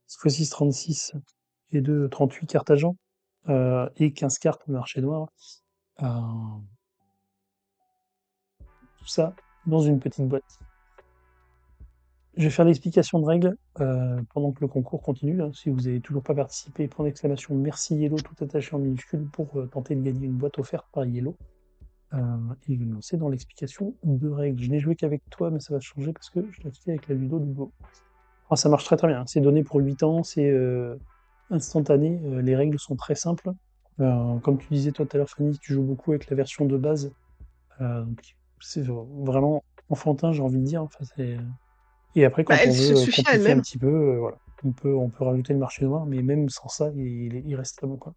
6, 36 et 2, 38 cartes agents et 15 cartes au marché noir. Tout ça dans une petite boîte. Je vais faire l'explication de règles pendant que le concours continue. Hein. Si vous n'avez toujours pas participé, point d'exclamation merci Yellow tout attaché en minuscule pour tenter de gagner une boîte offerte par Yellow. Et je vais me lancer dans l'explication de règles. Je n'ai joué qu'avec toi, mais ça va changer parce que je l'ai fait avec la Ludo Ludo. Ah, ça marche très très bien. C'est donné pour 8 ans, c'est instantané. Les règles sont très simples. Comme tu disais toi tout à l'heure, Fanny, tu joues beaucoup avec la version de base. C'est vraiment enfantin, j'ai envie de dire. Enfin, et après, quand Elle on se veut suffit à compliquer un elle-même. petit peu, voilà, on peut rajouter le marché noir, mais même sans ça, il reste très bon, quoi.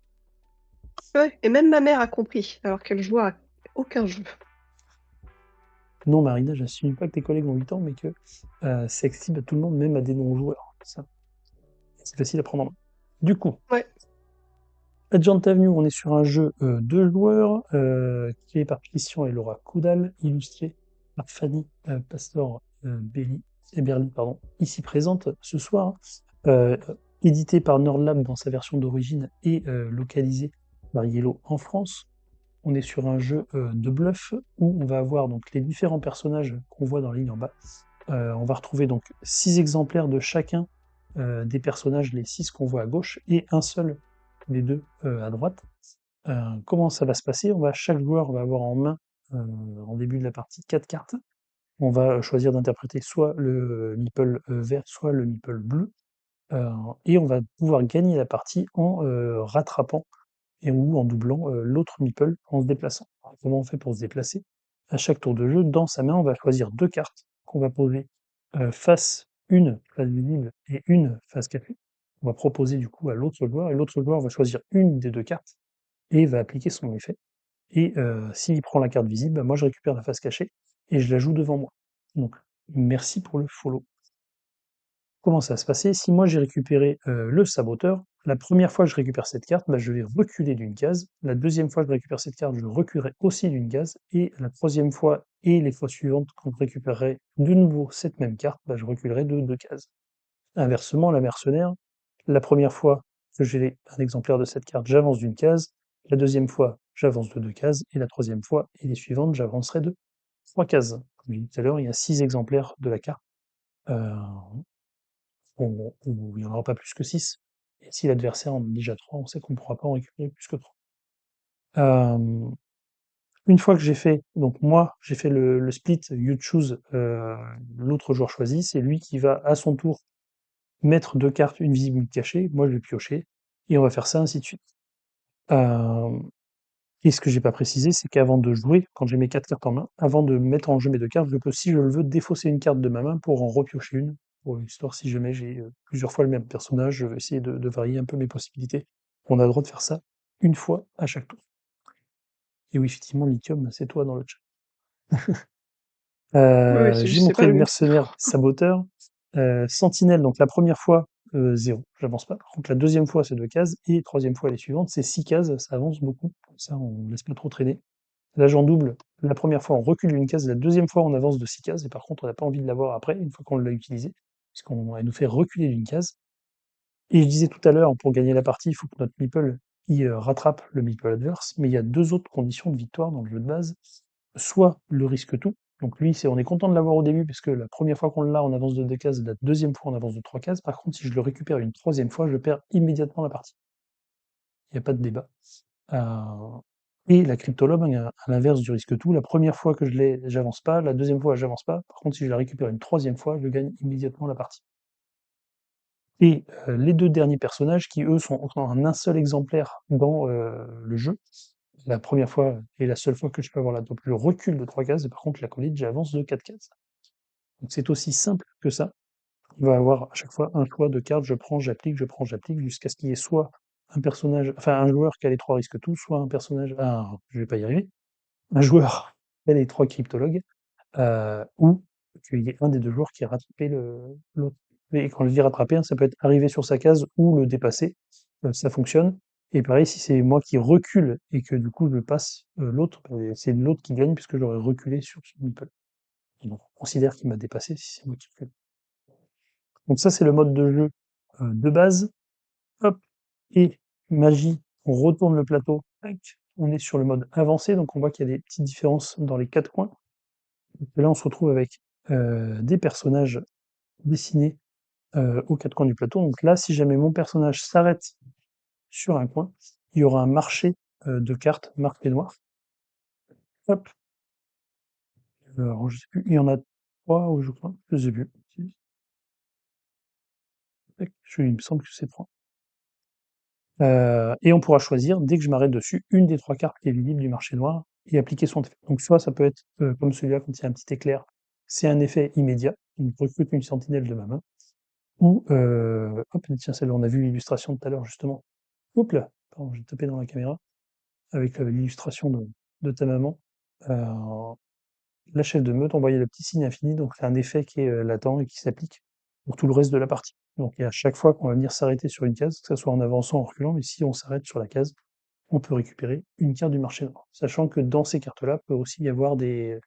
Ouais, et même ma mère a compris, alors qu'elle joue à aucun jeu. Non, Marina, j'assume pas que tes collègues ont 8 ans, mais que c'est accessible à tout le monde, même à des non-joueurs. Ça, c'est facile à prendre en main. Du coup, Ouais. Agent Avenue, on est sur un jeu 2 joueurs, créé par Christian et Laura Coudal, illustré par Fanny Pastor Berly, pardon, ici présente ce soir, euh, édité par Nordlab dans sa version d'origine et localisé par Yellow en France. On est sur un jeu de bluff où on va avoir donc les différents personnages qu'on voit dans la ligne en bas. On va retrouver donc 6 exemplaires de chacun des personnages, les 6 qu'on voit à gauche, et un seul des 2 à droite. Comment ça va se passer? Chaque joueur va avoir en main, en début de la partie, 4 cartes. On va choisir d'interpréter soit le meeple vert, soit le meeple bleu, euh, et on va pouvoir gagner la partie en rattrapant et ou en doublant l'autre meeple en se déplaçant. Alors, comment on fait pour se déplacer? À chaque tour de jeu, dans sa main, on va choisir 2 cartes qu'on va poser face, une face visible et une face cachée. On va proposer du coup à l'autre joueur, et l'autre joueur va choisir une des 2 cartes et va appliquer son effet. Et s'il prend la carte visible, bah, moi je récupère la face cachée et je la joue devant moi. Donc merci pour le follow. Comment ça va se passer? Si moi j'ai récupéré le saboteur, la première fois que je récupère cette carte, bah, je vais reculer d'une case. La deuxième fois que je récupère cette carte, je reculerai aussi d'une case. Et la troisième fois et les fois suivantes, quand je récupérerai de nouveau cette même carte, bah, je reculerai de 2 cases. Inversement, la mercenaire, la première fois que j'ai un exemplaire de cette carte, j'avance d'une case. La deuxième fois, j'avance de 2 cases. Et la troisième fois et les suivantes, j'avancerai de 3 cases. Comme je l'ai dit tout à l'heure, il y a 6 exemplaires de la carte. Euh, il n'y en aura pas plus que 6. Et si l'adversaire en a déjà 3, on sait qu'on ne pourra pas en récupérer plus que 3. Euh, une fois que j'ai fait, donc moi, j'ai fait le split you choose, l'autre joueur choisi, c'est lui qui va à son tour mettre 2 cartes, une visible, une cachée, moi je vais piocher, et on va faire ça ainsi de suite. Euh, et ce que j'ai pas précisé, c'est qu'avant de jouer, quand j'ai mes 4 cartes en main, avant de mettre en jeu mes 2 cartes, je peux, si je le veux, défausser une carte de ma main pour en repiocher une, pour histoire si jamais j'ai plusieurs fois le même personnage, je vais essayer de varier un peu mes possibilités. On a le droit de faire ça une fois à chaque tour. Et oui, effectivement, Lithium, c'est toi dans le chat. Oui, oui, c'est J'ai juste, c'est pas montré le le même. mercenaire saboteur. Sentinelle, donc la première fois, 0, j'avance pas. Par contre, la deuxième fois, c'est 2 cases, et troisième fois, les suivantes, c'est 6 cases, ça avance beaucoup. Comme ça, on laisse pas trop traîner. L'agent double, la première fois, on recule d'une case, la deuxième fois, on avance de 6 cases, et par contre, on n'a pas envie de l'avoir après, une fois qu'on l'a utilisé, puisqu'elle nous fait reculer d'une case. Et je disais tout à l'heure, pour gagner la partie, il faut que notre meeple rattrape le meeple adverse, mais il y a 2 autres conditions de victoire dans le jeu de base. Soit le risque tout, donc lui, on est content de l'avoir au début, parce que la première fois qu'on l'a, on avance de 2 cases, la deuxième fois, on avance de 3 cases. Par contre, si je le récupère une troisième fois, je perds immédiatement la partie. Il n'y a pas de débat. Euh, et la cryptologue, à l'inverse du risque tout, la première fois que je l'ai, j'avance pas, la deuxième fois, j'avance pas. Par contre, si je la récupère une troisième fois, je gagne immédiatement la partie. Et les 2 derniers personnages qui, eux, sont en un seul exemplaire dans le jeu. La première fois et la seule fois que je peux avoir la double, je recule de 3 cases, et par contre, l'acolyte, j'avance de 4 cases. Donc c'est aussi simple que ça. On va avoir à chaque fois un choix de cartes, je prends, j'applique, jusqu'à ce qu'il y ait soit un personnage, enfin un joueur qui a les 3 risques tout, soit un personnage, je vais pas y arriver, un joueur qui a les 3 cryptologues, ou qu'il y ait un des 2 joueurs qui a rattrapé l'autre. Et quand je dis rattraper, hein, ça peut être arriver sur sa case ou le dépasser, ça fonctionne. Et pareil, si c'est moi qui recule et que du coup je passe l'autre, c'est l'autre qui gagne puisque j'aurais reculé sur son meeple. Et donc on considère qu'il m'a dépassé si c'est moi qui recule. Donc ça c'est le mode de jeu de base. Hop, et magie, on retourne le plateau, tac, on est sur le mode avancé, donc on voit qu'il y a des petites différences dans les 4 coins. Et là, on se retrouve avec des personnages dessinés aux 4 coins du plateau. Donc là, si jamais mon personnage s'arrête sur un coin, il y aura un marché de cartes marquées noires. Hop, alors je sais plus, il y en a 3 ou je crois, je sais plus. Il me semble que c'est 3. Et on pourra choisir, dès que je m'arrête dessus, une des 3 cartes qui est visible du marché noir et appliquer son effet. Donc soit ça peut être comme celui-là, quand il y a un petit éclair, c'est un effet immédiat, on recrute une sentinelle de ma main. Ou, hop, tiens, celle-là, on a vu l'illustration tout à l'heure, justement. Oups là, pardon, j'ai tapé dans la caméra, avec l'illustration de ta maman. Euh, la chef de meute, on voyait le petit signe infini, donc c'est un effet qui est latent et qui s'applique pour tout le reste de la partie. Donc et à chaque fois qu'on va venir s'arrêter sur une case, que ce soit en avançant ou en reculant, mais si on s'arrête sur la case, on peut récupérer une carte du marché noir. Sachant que dans ces cartes-là, peut aussi y avoir des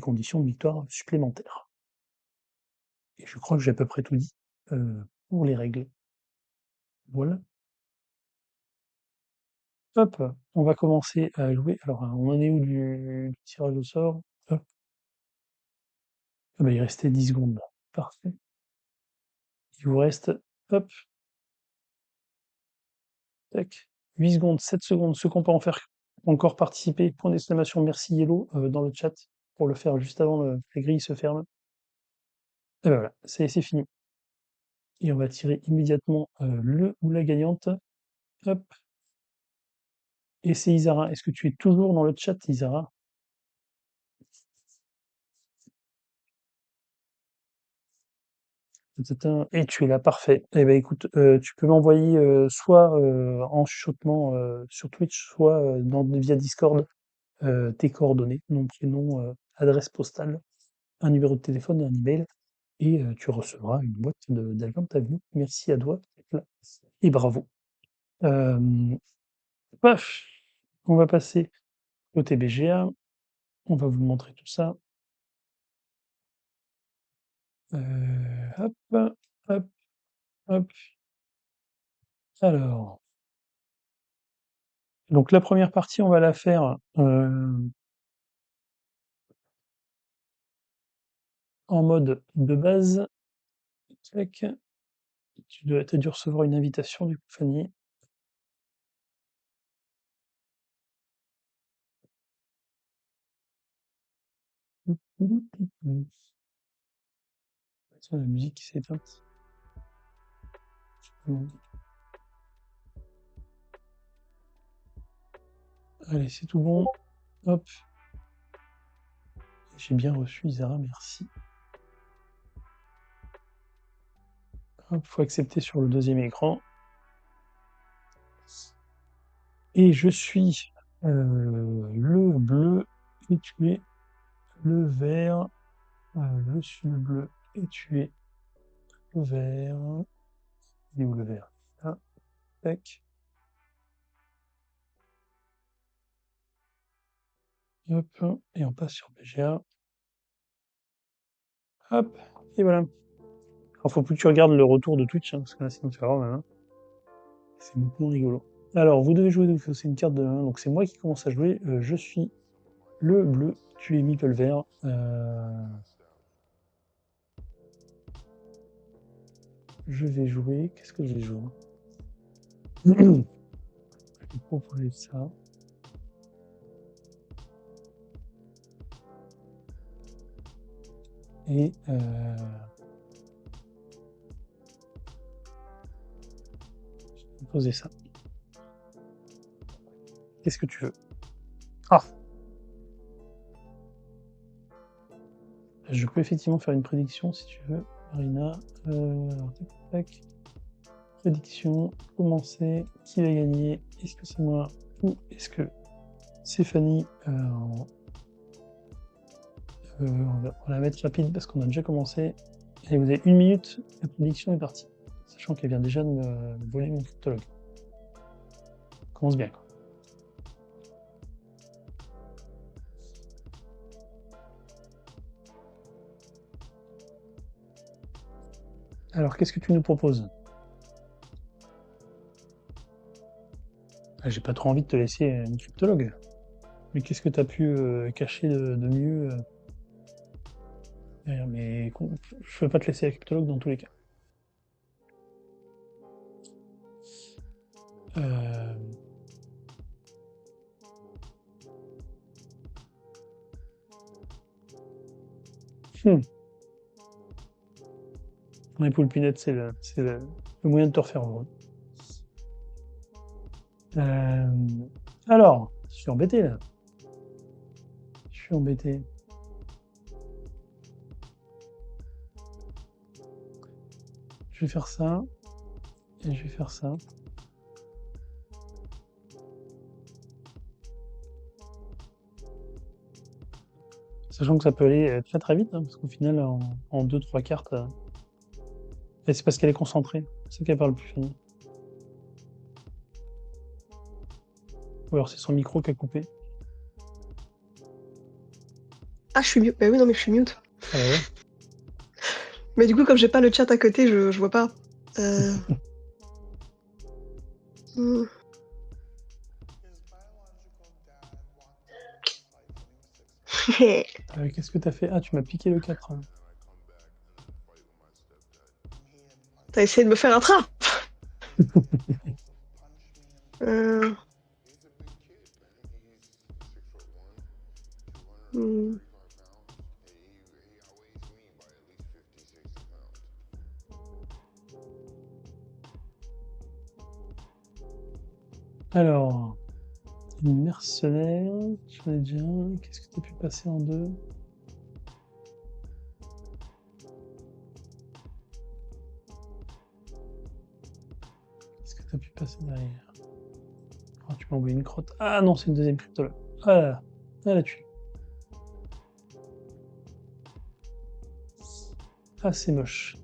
conditions de victoire supplémentaires. Et je crois que j'ai à peu près tout dit pour les règles. Voilà. Hop, on va commencer à jouer. Alors, on en est où du tirage au sort? Hop. Ah bah, il restait 10 secondes là. Parfait. Il vous reste Hop. Tac. 8 secondes, 7 secondes. Ceux qui n'ont pas encore participé, point d'exclamation merci Yellow dans le chat pour le faire juste avant que les grilles se ferment. Et ben voilà, c'est fini. Et on va tirer immédiatement le ou la gagnante. Hop. Et c'est Isara. Est-ce que tu es toujours dans le chat, Isara? Et tu es là, parfait. Eh ben écoute, tu peux m'envoyer soit en chuchotement sur Twitch, soit via Discord tes coordonnées, nom, prénom, adresse postale, un numéro de téléphone et un email, et tu recevras une boîte d'albums T'as vu. Merci à toi d'être là. Et bravo. Paf, on va passer au TBGA. On va vous montrer tout ça. Hop, hop, hop. Alors, donc la première partie, on va la faire en mode de base. Tac. T'as dû recevoir une invitation du coup, Fanny. Tiens, la musique qui s'est éteinte. Allez, c'est tout bon. Hop. J'ai bien reçu Isara, merci. Hop, faut accepter sur le deuxième écran. Et je suis le bleu et tu es le vert. Je suis le bleu et tu es le vert. Il est où le vert? Là, tac. Hop, et on passe sur BGA. Hop, et voilà. Alors, faut plus que tu regardes le retour de Twitch, hein, parce que là, sinon tu vas voir même. Hein. C'est beaucoup moins rigolo. Alors, vous devez jouer, donc c'est une carte de 1, donc c'est moi qui commence à jouer. Je suis le bleu, tu es Meeple vert. Je vais jouer. Qu'est-ce que je vais jouer? Je vais proposer ça. Et je vais poser ça. Qu'est-ce que tu veux? Ah! Je peux effectivement faire une prédiction si tu veux, Marina. Alors, tac, tac. Prédiction, commencer. Qui va gagner? Est-ce que c'est moi ou est-ce que c'est Fanny? On va la mettre rapide parce qu'on a déjà commencé. Et vous avez 1 minute, la prédiction est partie. Sachant qu'elle vient déjà de me voler mon cryptologue. Commence bien, quoi. Alors, qu'est-ce que tu nous proposes? Ah, j'ai pas trop envie de te laisser une cryptologue. Mais qu'est-ce que tu as pu cacher de mieux derrière? Mais je peux pas te laisser la cryptologue dans tous les cas. Les poulpinettes, c'est le moyen de te refaire heureux. Alors, je suis embêté là. Je suis embêté. Je vais faire ça. Et je vais faire ça. Sachant que ça peut aller très très vite, hein, parce qu'au final, en 2-3 cartes, et c'est parce qu'elle est concentrée. C'est ça qu'elle parle plus fini. Ou alors c'est son micro qui a coupé. Ah, je suis mute. Bah oui, non, mais je suis mute. Ah bah ouais. Mais du coup, comme j'ai pas le chat à côté, je vois pas. Qu'est-ce que t'as fait? Ah, tu m'as piqué le 4. T'as essayé de me faire un trap. Euh, hmm. Alors, une mercenaire, j'en ai déjà un. Qu'est-ce que t'as pu passer en deux? Qu'est-ce que t'as pu passer derrière? Oh, tu m'as envoyé une crotte. Ah non, c'est une deuxième cryptologue. Ah là là, ah la tuile. Ah, c'est moche.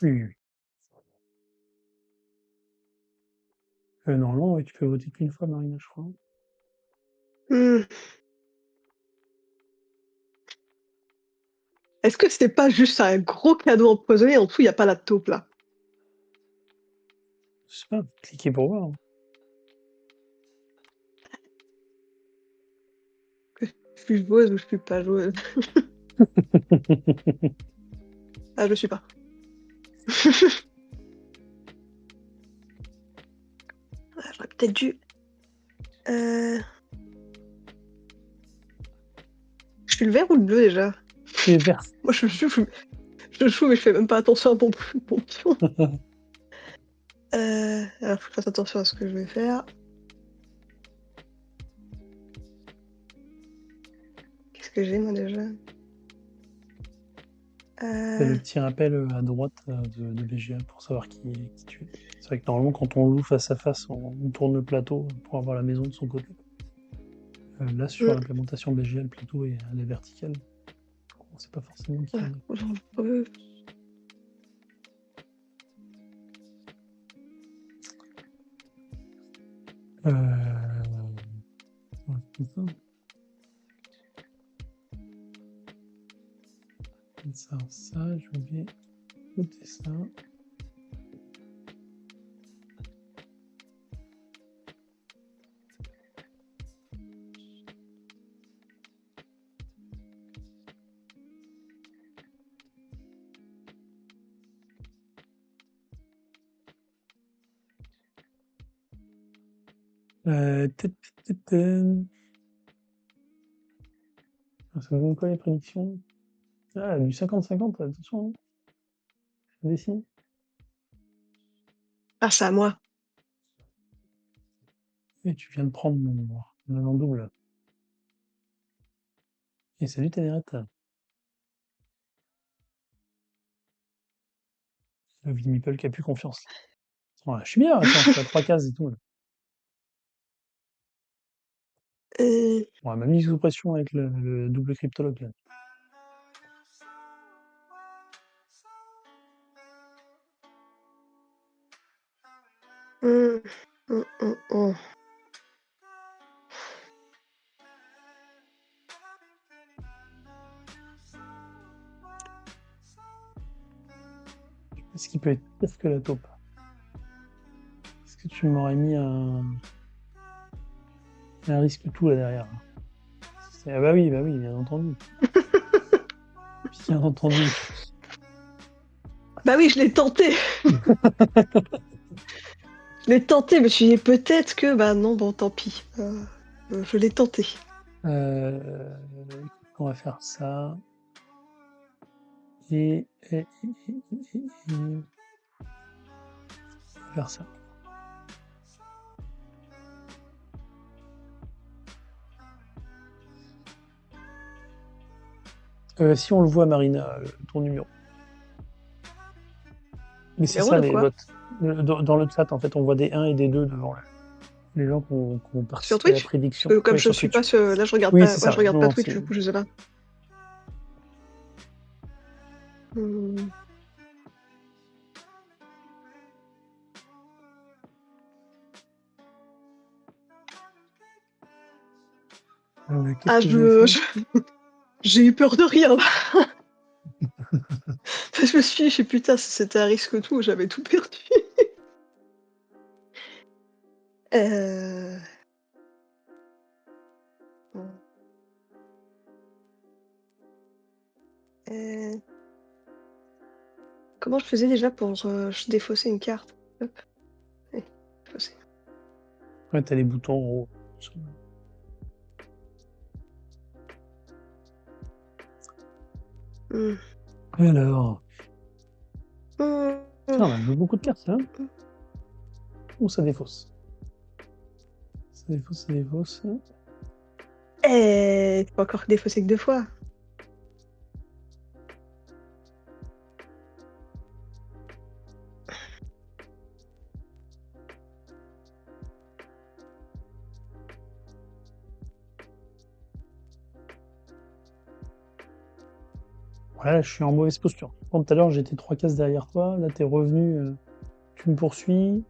Oui, oui. Normalement, ouais, tu peux voter qu'une fois, Marina, je crois. Hmm. Est-ce que c'était pas juste un gros cadeau empoisonné? En dessous, il n'y a pas la taupe là. Je sais pas, cliquez pour voir. Je suis joueuse ou je suis pas joueuse? Ah, je le suis pas. Ah, j'aurais peut-être dû. Je suis le vert ou le bleu déjà? Tu es vert. Moi, je joue, mais je fais même pas attention à mon pion. Alors, faut que je fasse attention à ce que je vais faire. Qu'est-ce que j'ai moi déjà? T'as le petit rappel à droite de BGA pour savoir qui tu es. C'est vrai que normalement, quand on joue face à face, on tourne le plateau pour avoir la maison de son côté. Là, sur hmm. l'implémentation BGA, le plateau elle est vertical. On sait pas forcément qui on est. Euh, Ouais, comme ça. Ça, j'ai oublié. Écoutez ça. Tut, tut, tut, ça me donne quoi les prédictions? Ah, du 50-50, attention, hein. Ça dessine. Ah, c'est à moi. Et tu viens de prendre mon en double. Et salut Ténérette. Le Meeple qui a plus confiance. Ouais, je suis bien, attends, je suis à 3 cases et tout. Là. Euh, On m'a mis sous pression avec le double cryptologue. Là. hum, hum, hum, hum. Qu'est-ce qui peut être pire que la taupe? Est-ce que tu m'aurais mis un risque tout là derrière? Là. Ah bah oui, bien entendu. Bien entendu. Bah oui, je l'ai tenté. Je l'ai tenté, mais je me suis dit peut-être que. Bah non, bon, tant pis. Je l'ai tenté. On va faire ça. Et on va faire ça. Si on le voit, Marina, ton numéro. Mais c'est Numéro ça de les quoi? votes. Dans le chat, en fait, on voit des 1 et des 2 devant là. Les gens qui ont Sur participé à la Twitch? Parce prédiction. que comme Ouais, je sur suis pas Twitch. sur. Là, je regarde Oui, pas. c'est Ouais, je ça. regarde Non, pas non, Twitch, c'est. du coup, je sais pas. Hmm. Qu'est-ce Ah que vous avez fait? j'ai eu peur de rien là. Je me suis dit: «J'ai putain, si c'était un risque tout, j'avais tout perdu». Heu, mmh, heu, comment je faisais déjà pour, défausser une carte? Hop, allez, défausser. Ouais, tu les boutons en haut. Mmh. Alors, Mmh tiens, mh. on a joué beaucoup de cartes là. Mmh. Ou ça défausse? Ça défausse, ça défausse. Tu peux encore défausser que 2 fois. Ouais, là, je suis en mauvaise posture. Quand tout à l'heure, j'étais 3 cases derrière toi. Là, t'es revenu, tu me poursuis.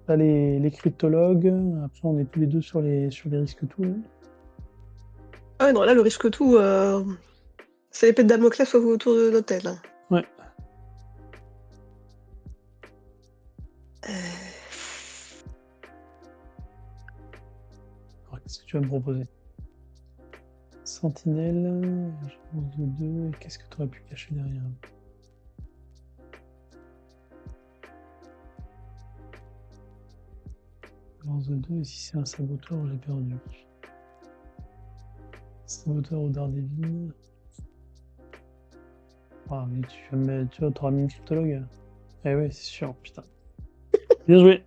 T'as les cryptologues. Après, on est tous les deux sur les risques tout, là. Ah ouais, non, là, le risque tout, c'est l'épée de Damoclès autour de notre tête, là. Ouais. Heu, Alors, qu'est-ce que tu vas me proposer? Sentinelle, chance de 2. Et qu'est-ce que tu aurais pu cacher derrière? Lance de 2. Et si c'est un saboteur, j'ai perdu. Saboteur ou Daredevil. Ah, mais tu vois, t'auras mis une cryptologue. Eh ouais, c'est sûr, putain. Bien joué.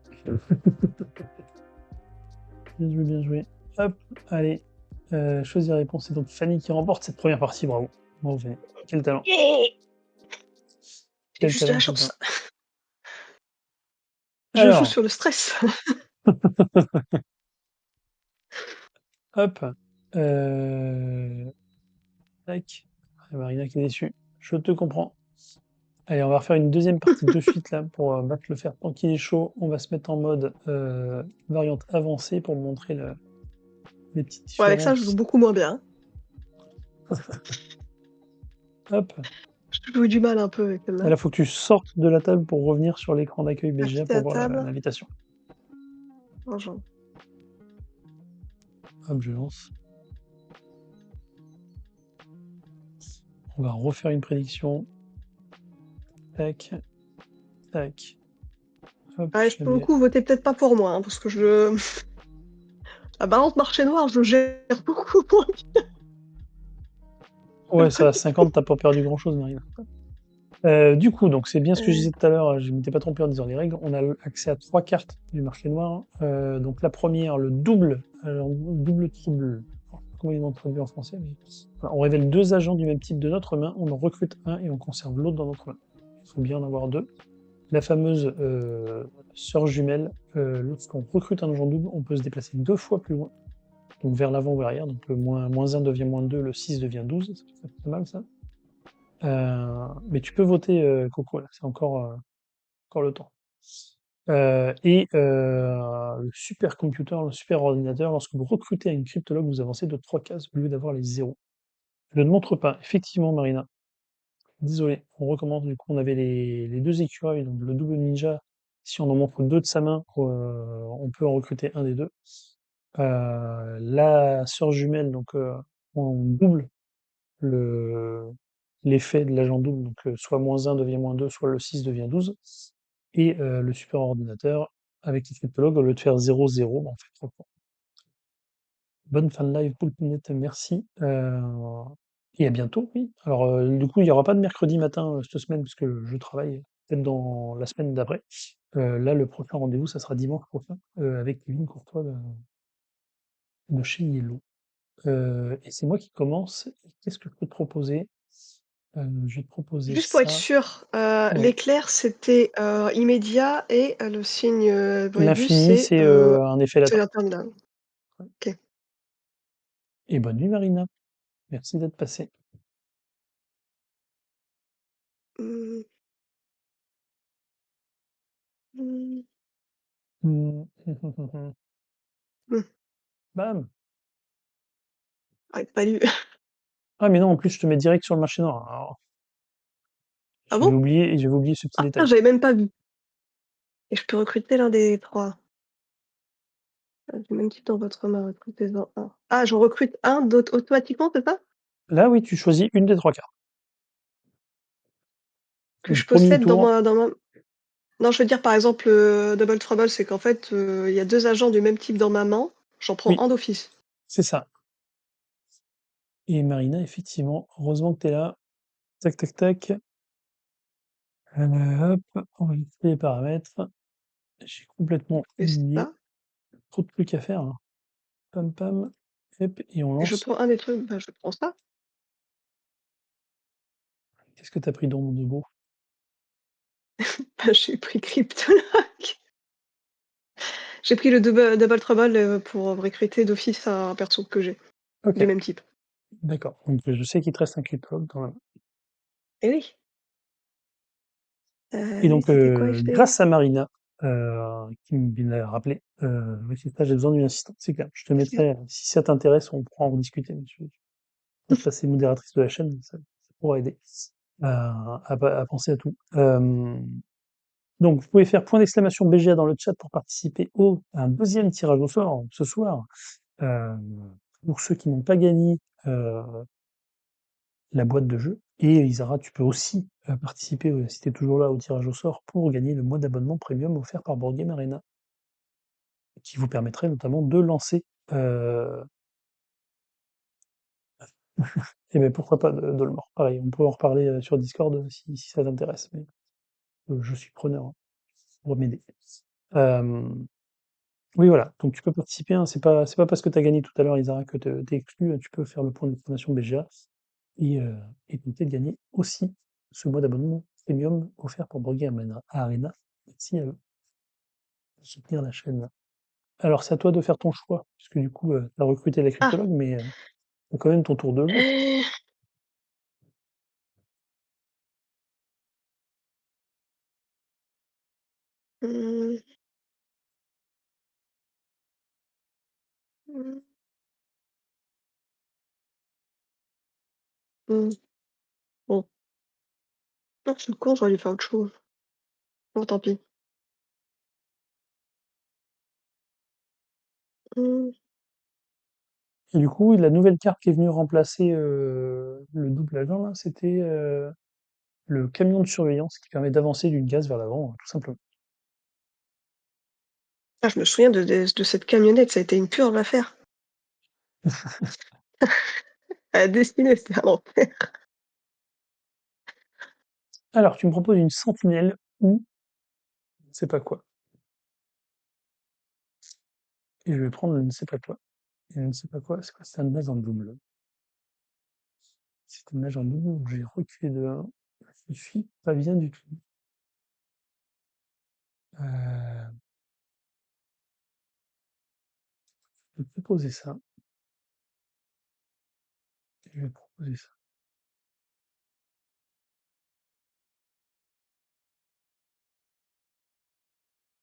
Bien joué, bien joué. Hop, allez. Choisis la réponse. C'est donc Fanny qui remporte cette première partie. Bravo. Bravo, Fanny. Quel talent. yeah! J'ai Quel juste de talent, la quel talent. chance. Je joue Alors, sur le stress. hop. Tac. Ah, Marina qui est déçue. Je te comprends. Allez, on va refaire une deuxième partie de suite là pour battre le fer tant qu'il est chaud. On va se mettre en mode variante avancée pour montrer les petites Bon, avec ça, je joue différences. beaucoup moins bien. Hop. Je joue du mal un peu avec Et celle-là. là, faut que tu sortes de la table pour revenir sur l'écran d'accueil Faire BGA quitter pour la voir table. l'invitation. Rejoindre. Hop, je lance. On va refaire une prédiction. Tac, tac. Hop, Ouais, je la pour le mets. coup, votez peut-être pas pour moi, hein, parce que la balance marché noir, je gère beaucoup moins Ouais, ça, à 50, t'as pas perdu grand-chose, Marina. Du coup, donc c'est bien ce que je bien. disais tout à l'heure, je ne m'étais pas trompé en disant les règles. On a accès à 3 cartes du marché noir. Donc la première, le double, double trouble. Comment ils l'ont traduit en français, mais voilà, on révèle 2 agents du même type de notre main, on en recrute un et on conserve l'autre dans notre main. Il faut bien en avoir 2. La fameuse sœur jumelle, lorsqu'on recrute un agent double, on peut se déplacer 2 fois plus loin, donc vers l'avant ou l'arrière. Donc le moins 1 devient moins 2, le 6 devient 12. Ça fait pas mal ça. Mais tu peux voter Coco, là, c'est encore le temps. Le supercomputer, le super ordinateur, lorsque vous recrutez une cryptologue, vous avancez de 3 cases au lieu d'avoir les zéros. Je ne montre pas, effectivement, Marina. Désolé, on recommence. Du coup, on avait les 2 écureuils, donc le double ninja. Si on en montre 2 de sa main, on peut en recruter un des deux. La sœur jumelle, donc on double le l'effet de l'agent double, donc soit -1 devient -2, soit le 6 devient 12. Et le super ordinateur, avec les cryptologues, au lieu de faire 0, 0, bah, on fait 3 points. Bonne fin de live, Poulpinette, merci. Et à bientôt, oui. Alors, du coup, il n'y aura pas de mercredi matin cette semaine, parce que je travaille peut-être dans la semaine d'après. Là, le prochain rendez-vous, ça sera dimanche prochain, avec Kevin Courtois de chez Yellow. Et c'est moi qui commence. Qu'est-ce que je peux te proposer? Je vais te proposer Juste pour être ça. sûr, Ouais. l'éclair, c'était, immédiat et le signe, Moebius, L'infini, c'est un effet c'est latent. l'interminable. Ouais. OK. Et bonne nuit, Marina. Merci d'être passée. Mmh. Mmh. Mmh. Mmh. Bam! J'aurais pas lu. Ah, mais non, en plus, je te mets direct sur le marché noir. Alors, Ah bon? j'avais oublié ce petit Ah, détail. j'avais même pas vu. Et je peux recruter l'un des 3. Du même type dans votre main, recrutez-en un. Ah, j'en recrute un d'autre automatiquement, c'est ça? Là, oui, tu choisis une des 3 cartes. Que Donc, je premier possède tour, dans ma non, je veux dire, par exemple, Double Trouble, c'est qu'en fait, il y a 2 agents du même type dans ma main, j'en prends oui, un d'office. c'est ça. Et Marina, effectivement, heureusement que tu es là. Tac, tac, tac. Hop, on va lister les paramètres. J'ai complètement Et oublié. ça, Trop de trucs à faire, hein. Pam, pam. Hop, et on et je lance. prends un des trucs, bah, je prends ça. Qu'est-ce que tu as pris dans mon de beau? Bah, j'ai pris Cryptologue. J'ai pris le Double Trouble, pour recruter d'office un perso que j'ai, Ok, du même type. d'accord. Donc, je sais qu'il te reste un cryptologue dans la main. Et oui. Et Lui, donc, c'était quoi effet? grâce à Marina, qui me l'a rappelé, oui, c'est ça, j'ai besoin d'une assistante. C'est clair. Je te mettrai, si ça t'intéresse, on pourra en rediscuter. Mais je vais te passer modératrice de la chaîne, ça pourra aider à penser à tout. Donc, vous pouvez faire point d'exclamation BGA dans le chat pour participer à un deuxième tirage au sort ce soir. Euh, pour ceux qui n'ont pas gagné la boîte de jeu. Et Isara, tu peux aussi participer, si tu es toujours là, au tirage au sort pour gagner le mois d'abonnement premium offert par Board Game Arena, qui vous permettrait notamment de lancer. Et bien pourquoi pas de le mort. Pareil, on peut en reparler sur Discord si ça t'intéresse. Mais je suis preneur hein, pour m'aider. Oui, voilà. Donc tu peux participer. Hein, c'est pas parce que tu as gagné tout à l'heure, Isara, que tu es exclu. Tu peux faire le point d'exclamation BGA et, et tenter de gagner aussi ce mois d'abonnement premium offert par Board Game Arena. Merci à eux de soutenir la chaîne. Alors c'est à toi de faire ton choix, puisque du coup, tu as recruté la Ah! cryptologue, mais tu quand même ton tour de jeu. Mmh. Mmh. Mmh. Bon. Non, je suis con, j'aurais dû faire autre chose. Bon, tant pis. Mmh. Et du coup, la nouvelle carte qui est venue remplacer le double agent, là, c'était le camion de surveillance qui permet d'avancer d'une case vers l'avant, tout simplement. Ah, je me souviens de cette camionnette, ça a été une purge à faire. À dessiner, c'était un enfer. Alors, tu me proposes une sentinelle ou je ne sais pas quoi. Et je vais prendre le ne sais pas quoi. Et le ne sais pas quoi, c'est quoi? C'est un nage en double. C'est un nage en double, donc j'ai reculé de 1. Je suis pas bien du tout. Euh, je vais proposer ça. Je vais proposer ça.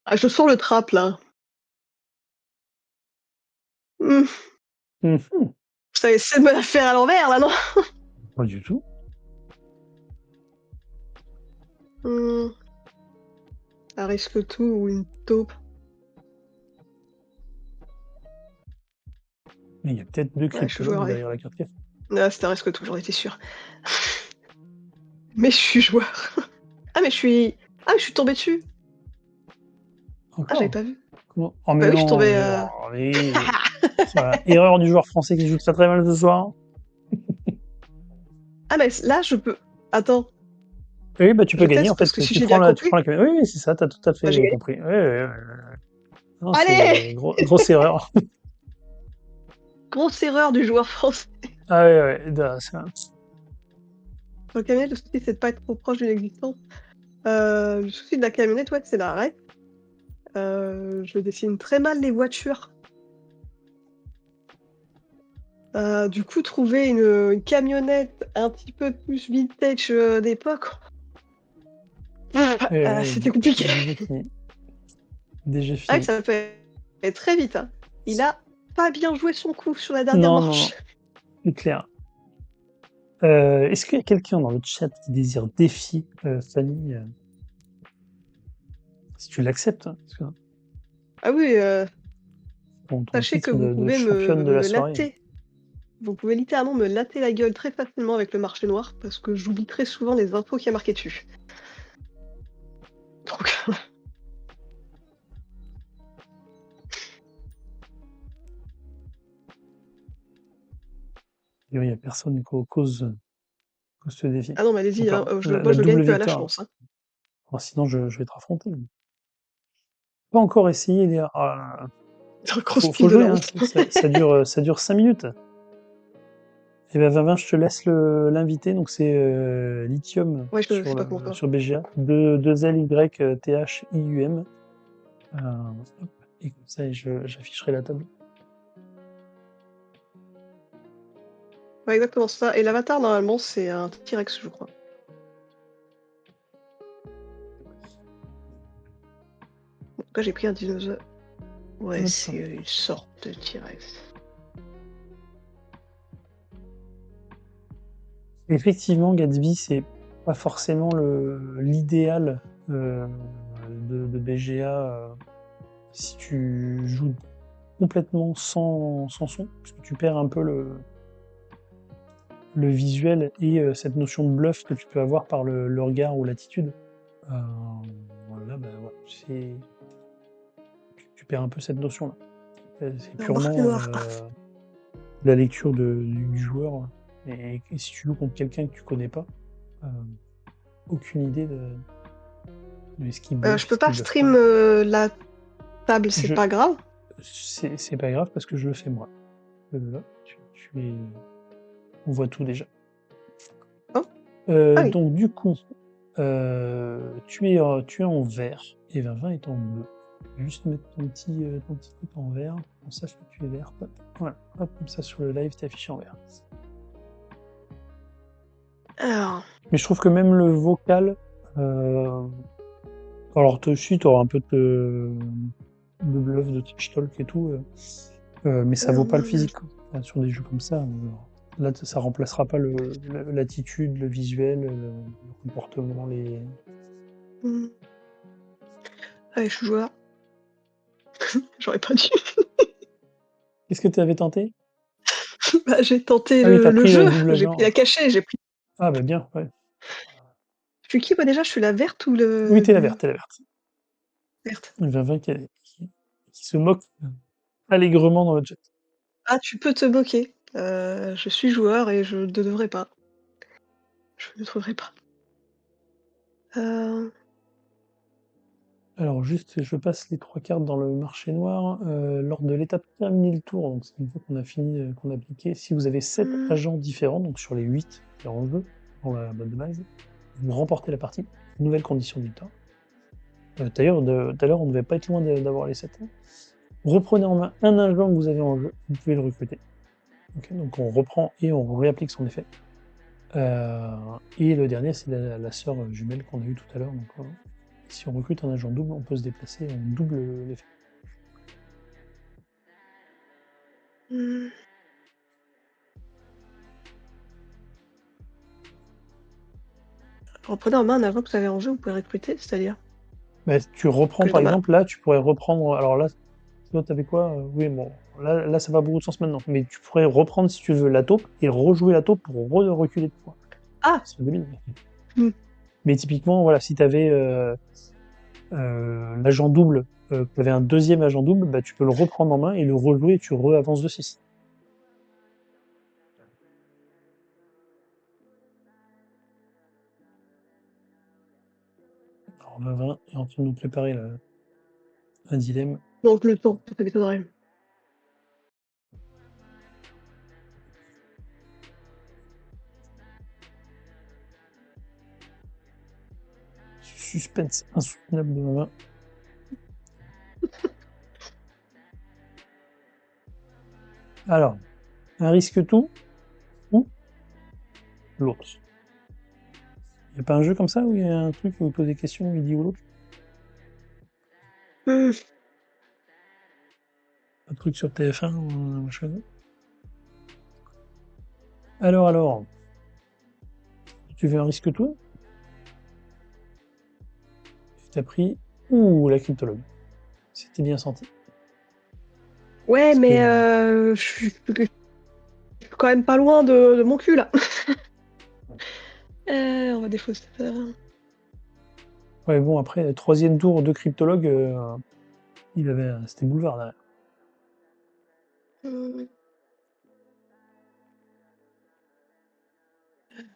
Ah, je sens le trap, là. Mmh. Mhm. Ça essaie de me la faire à l'envers, là, non? Pas du tout. Mmh. Un risque tout ou une taupe. Mais il y a peut-être 2 Ouais, je suis joueur, cryptologues allez. derrière la carte café. Ah, c'était un risque tout, j'en étais sûre. Mais je suis joueur. Ah, mais je suis tombée dessus. Ah, j'avais Encore? pas vu. Comment? Oh Bah mais oui, je suis non, tombée, mais oh, mais voilà. Erreur du joueur français qui joue très très mal ce soir. Ah, mais là, je peux. Attends, Oui, bah tu peux je gagner en teste fait. parce que si Tu j'ai prends bien tu compris, prends la caméra. Oui, oui, c'est ça, t'as tout à bah, j'ai fait gagné. compris. Oui, oui, oui, non, Allez! c'est grosse erreur. Grosse erreur du joueur français. Ah ouais, ouais, Dans le camionnette, le souci, c'est de pas être trop proche d'une existence. Le souci de la camionnette, ouais, c'est l'arrêt. Je dessine très mal les voitures. Du coup, trouver une camionnette un petit peu plus vintage, d'époque, ouais, ouais, c'était compliqué. déjà fini. Déjà Ah oui, fini. ça peut aller très vite, hein. Il a pas bien joué son coup sur la dernière Non, non, non. manche. C'est clair. Est-ce qu'il y a quelqu'un dans le chat qui désire défier Fanny si tu l'acceptes, hein, parce que Ah oui, ton sachez que titre vous de pouvez championne de la me soirée. latter. Vous pouvez littéralement me latter la gueule très facilement avec le marché noir parce que j'oublie très souvent les infos qu'il y a marquées dessus. Donc, Il n'y a personne cause ce défi. ah non, mais allez-y, Donc, hein, alors, moi la je gagne double que à la victoire. chance. Hein. Alors, sinon, je vais te raffronter. Pas encore essayé, les gars. Ah, Grosse faut pile de jouer, la hein. honte. Ça dure 5 minutes. Et ben, Vavin, je te laisse l'inviter. Donc, c'est Lithium Ouais, je sais pas comment faire. sur BGA. 2 LY THIUM. Hop. Et comme ça, j'afficherai la table. Ouais, exactement ça. Et l'avatar, normalement, c'est un T-Rex, je crois. En tout cas, j'ai pris un dinosaure. Ouais, Hop. c'est une sorte de T-Rex. Effectivement, Gatsby, c'est pas forcément l'idéal de BGA si tu joues complètement sans son, parce que tu perds un peu le visuel et cette notion de bluff que tu peux avoir par le regard ou l'attitude. Euh, voilà, bah, voilà, tu perds un peu cette notion-là. C'est Alors, marché purement noir. la lecture du joueur. Et si tu joues contre quelqu'un que tu connais pas, euh, aucune idée de ce qui bluffe, Je peux ce qui pas bluffe pas. stream la table, c'est Je, pas grave. c'est pas grave parce que je le fais moi. Là, on voit tout déjà. Hein ah oui. Donc du coup, tu es en vert et Vavin est en bleu. Je vais juste mettre ton petit truc en vert, on sache que tu es verte. Voilà, hop, comme ça sur le live, t'es affiché en vert. Alors, Mais je trouve que même le vocal, euh, alors toi aussi, t'auras un peu de bluff, de trash talk et tout, mais ça vaut pas le physique, quoi. Enfin, sur des jeux comme ça, là, ça remplacera pas l'attitude, le visuel, le comportement, les. hmm. Allez, je suis joueur. J'aurais pas dû. Qu'est-ce que tu avais tenté? Bah, j'ai tenté Ah oui, t'as le pris jeu. double J'ai pris agent. la cachée. J'ai pris. Ah bah bien, ouais. Je suis qui, moi, déjà? Je suis la verte ou Oui, le t'es la verte, t'es la verte. verte? Il y en a 20 qui se moque allègrement dans le chat. Ah, tu peux te moquer. Je suis joueur et je ne devrais pas. Je ne devrais pas. Heu, Alors juste, je passe les 3 cartes dans le marché noir. Lors de l'étape terminer le tour, donc c'est une fois qu'on a fini, qu'on a appliqué, si vous avez 7 mmh, agents différents, donc sur les 8 qui en jeu, dans la boîte de base, vous remportez la partie. Nouvelle condition de victoire. D'ailleurs, tout à l'heure, on ne devait pas être loin d'avoir les 7. Reprenez en main un agent que vous avez en jeu, vous pouvez le recruter. Ok, donc on reprend et on réapplique son effet. Et le dernier, c'est la sœur jumelle qu'on a eue tout à l'heure. Donc, si on recrute un agent double, on peut se déplacer, on double l'effet. mmh. Reprenez en main un agent que vous avez en jeu, vous pouvez recruter, c'est-à-dire? Bah, tu reprends, Que par dans ma exemple, là, tu pourrais reprendre. Alors là, toi, t'avais quoi? Oui, bon, là, ça va beaucoup de sens maintenant. Mais tu pourrais reprendre, si tu veux, la taupe et rejouer la taupe pour reculer de points. ah! C'est débile. Mmh. Mais typiquement, voilà, si tu avais l'agent double, tu avais un deuxième agent double, bah, tu peux le reprendre en main et le rejouer et tu re-avances de 6. Alors, 20 est en train de nous préparer un dilemme. Donc le temps, ça m'étonnerait. Suspense insoutenable de 20. Alors, un risque tout ou l'autre. Il n'y a pas un jeu comme ça où il y a un truc où il pose des questions, où il dit ou l'autre? Mmh. Un truc sur TF1 ou un machin? Alors, tu fais un risque tout? Tu as pris... Ouh, la cryptologue. C'était bien senti. Ouais, Parce mais que... je suis quand même pas loin de mon cul, là. On va défausser ça. Ouais, bon, après, troisième tour de cryptologue, c'était boulevard derrière.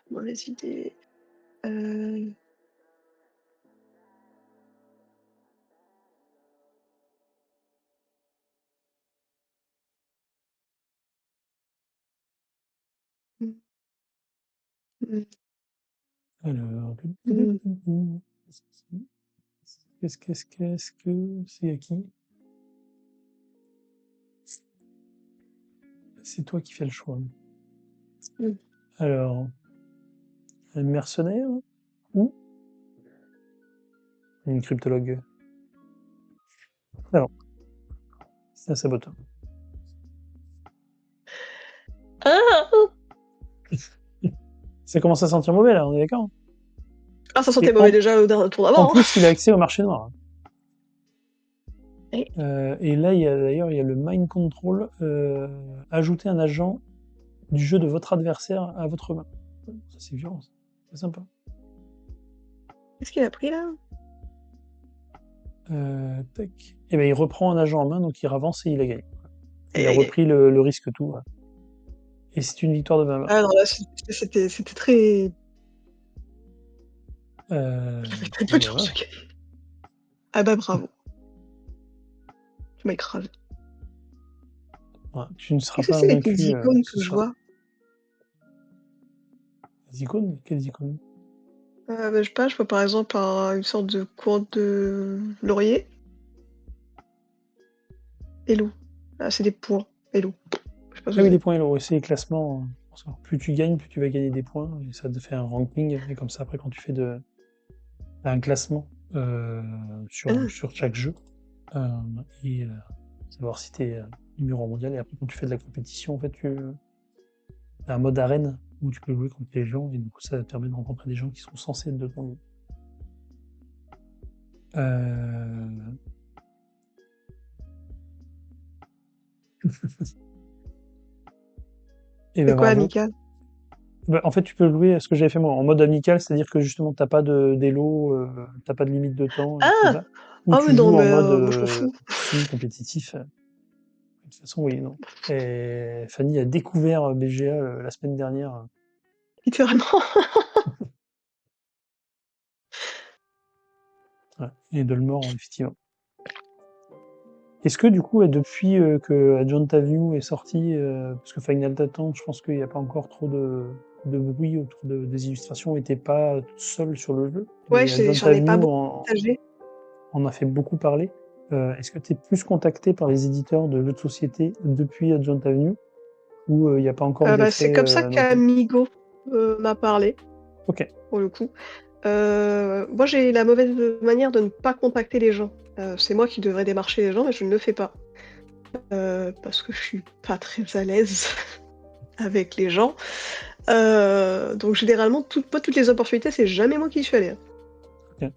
Mauvaise idée. Alors... Mhm. Qu'est-ce que c'est à qui? C'est toi qui fais le choix. Mm. Alors, un mercenaire ou une cryptologue? Alors, c'est un saboteur. Ah, Ça commence à sentir mauvais là, on est d'accord? ah, ça sentait Et mauvais déjà au dernier tour en d'avant. plus, il a accès au marché noir. Et- Et là, d'ailleurs, il y a le mind control. Ajouter un agent du jeu de votre adversaire à votre main. Ça, c'est violent, ça. C'est sympa. Qu'est-ce qu'il a pris là? Tac. Et ben, il reprend un agent en main, donc il avance et il a gagné. Il a Aïe, aïe, aïe. repris le risque tout. Ouais. Et c'est une victoire de 20 balles. Ah non, là, c'était très. J'avais très peu Bon, de ben, chance voilà. de gagner. Ah bah bravo. Tu m'as écrasé. Ouais, tu ne seras Qu'est-ce que pas c'est avec les vaincu icônes ce que je soir. vois? Les icônes? Quelles icônes? Bah, je sais pas, je vois par exemple une sorte de courbe de laurier. Hello. Ah, c'est des points. Hello. Je sais pas ce Ah que oui, les c'est. points Elo, c'est les classements. Plus tu gagnes, plus tu vas gagner des points. Et ça te fait un ranking. Et comme ça, après, quand tu fais un classement Ah, sur chaque jeu, euh, et savoir si tu es numéro un mondial. Et après, quand tu fais de la compétition, en fait, tu as un mode arène où tu peux jouer contre les gens. Et du coup, ça te permet de rencontrer des gens qui sont censés être de ton niveau. Et c'est ben quoi, bravo. amical? Bah, en fait, tu peux jouer ce que j'avais fait moi en mode amical, c'est-à-dire que justement, t'as pas d'élo, t'as pas de limite de temps, et tout comme Ah! ça. Ou Ah tu oui, non, joues en mais mode moi je m'en fous. semi-compétitif. De toute façon, oui, non. Et Fanny a découvert BGA la semaine dernière. Littéralement. Ouais, et Dolmore, effectivement. Est-ce que du coup, depuis que Adjunta View est sorti, parce que Final Titan, je pense qu'il n'y a pas encore trop de bruit autour des illustrations, n'était pas seul sur le jeu, Ouais, mais j'en Adjunta ai pas View beaucoup partagé. on a fait beaucoup parler. Est-ce que tu es plus contacté par les éditeurs de jeux de société depuis Adjunta Avenue ou il n'y a pas encore Bah, c'est d'effet comme ça notable? qu'Amigo m'a parlé, Ok. pour le coup. Moi, j'ai la mauvaise manière de ne pas contacter les gens. C'est moi qui devrais démarcher les gens, mais je ne le fais pas. Parce que je suis pas très à l'aise avec les gens. Donc généralement, pas toutes les opportunités, c'est jamais moi qui y suis allée, hein. Ok.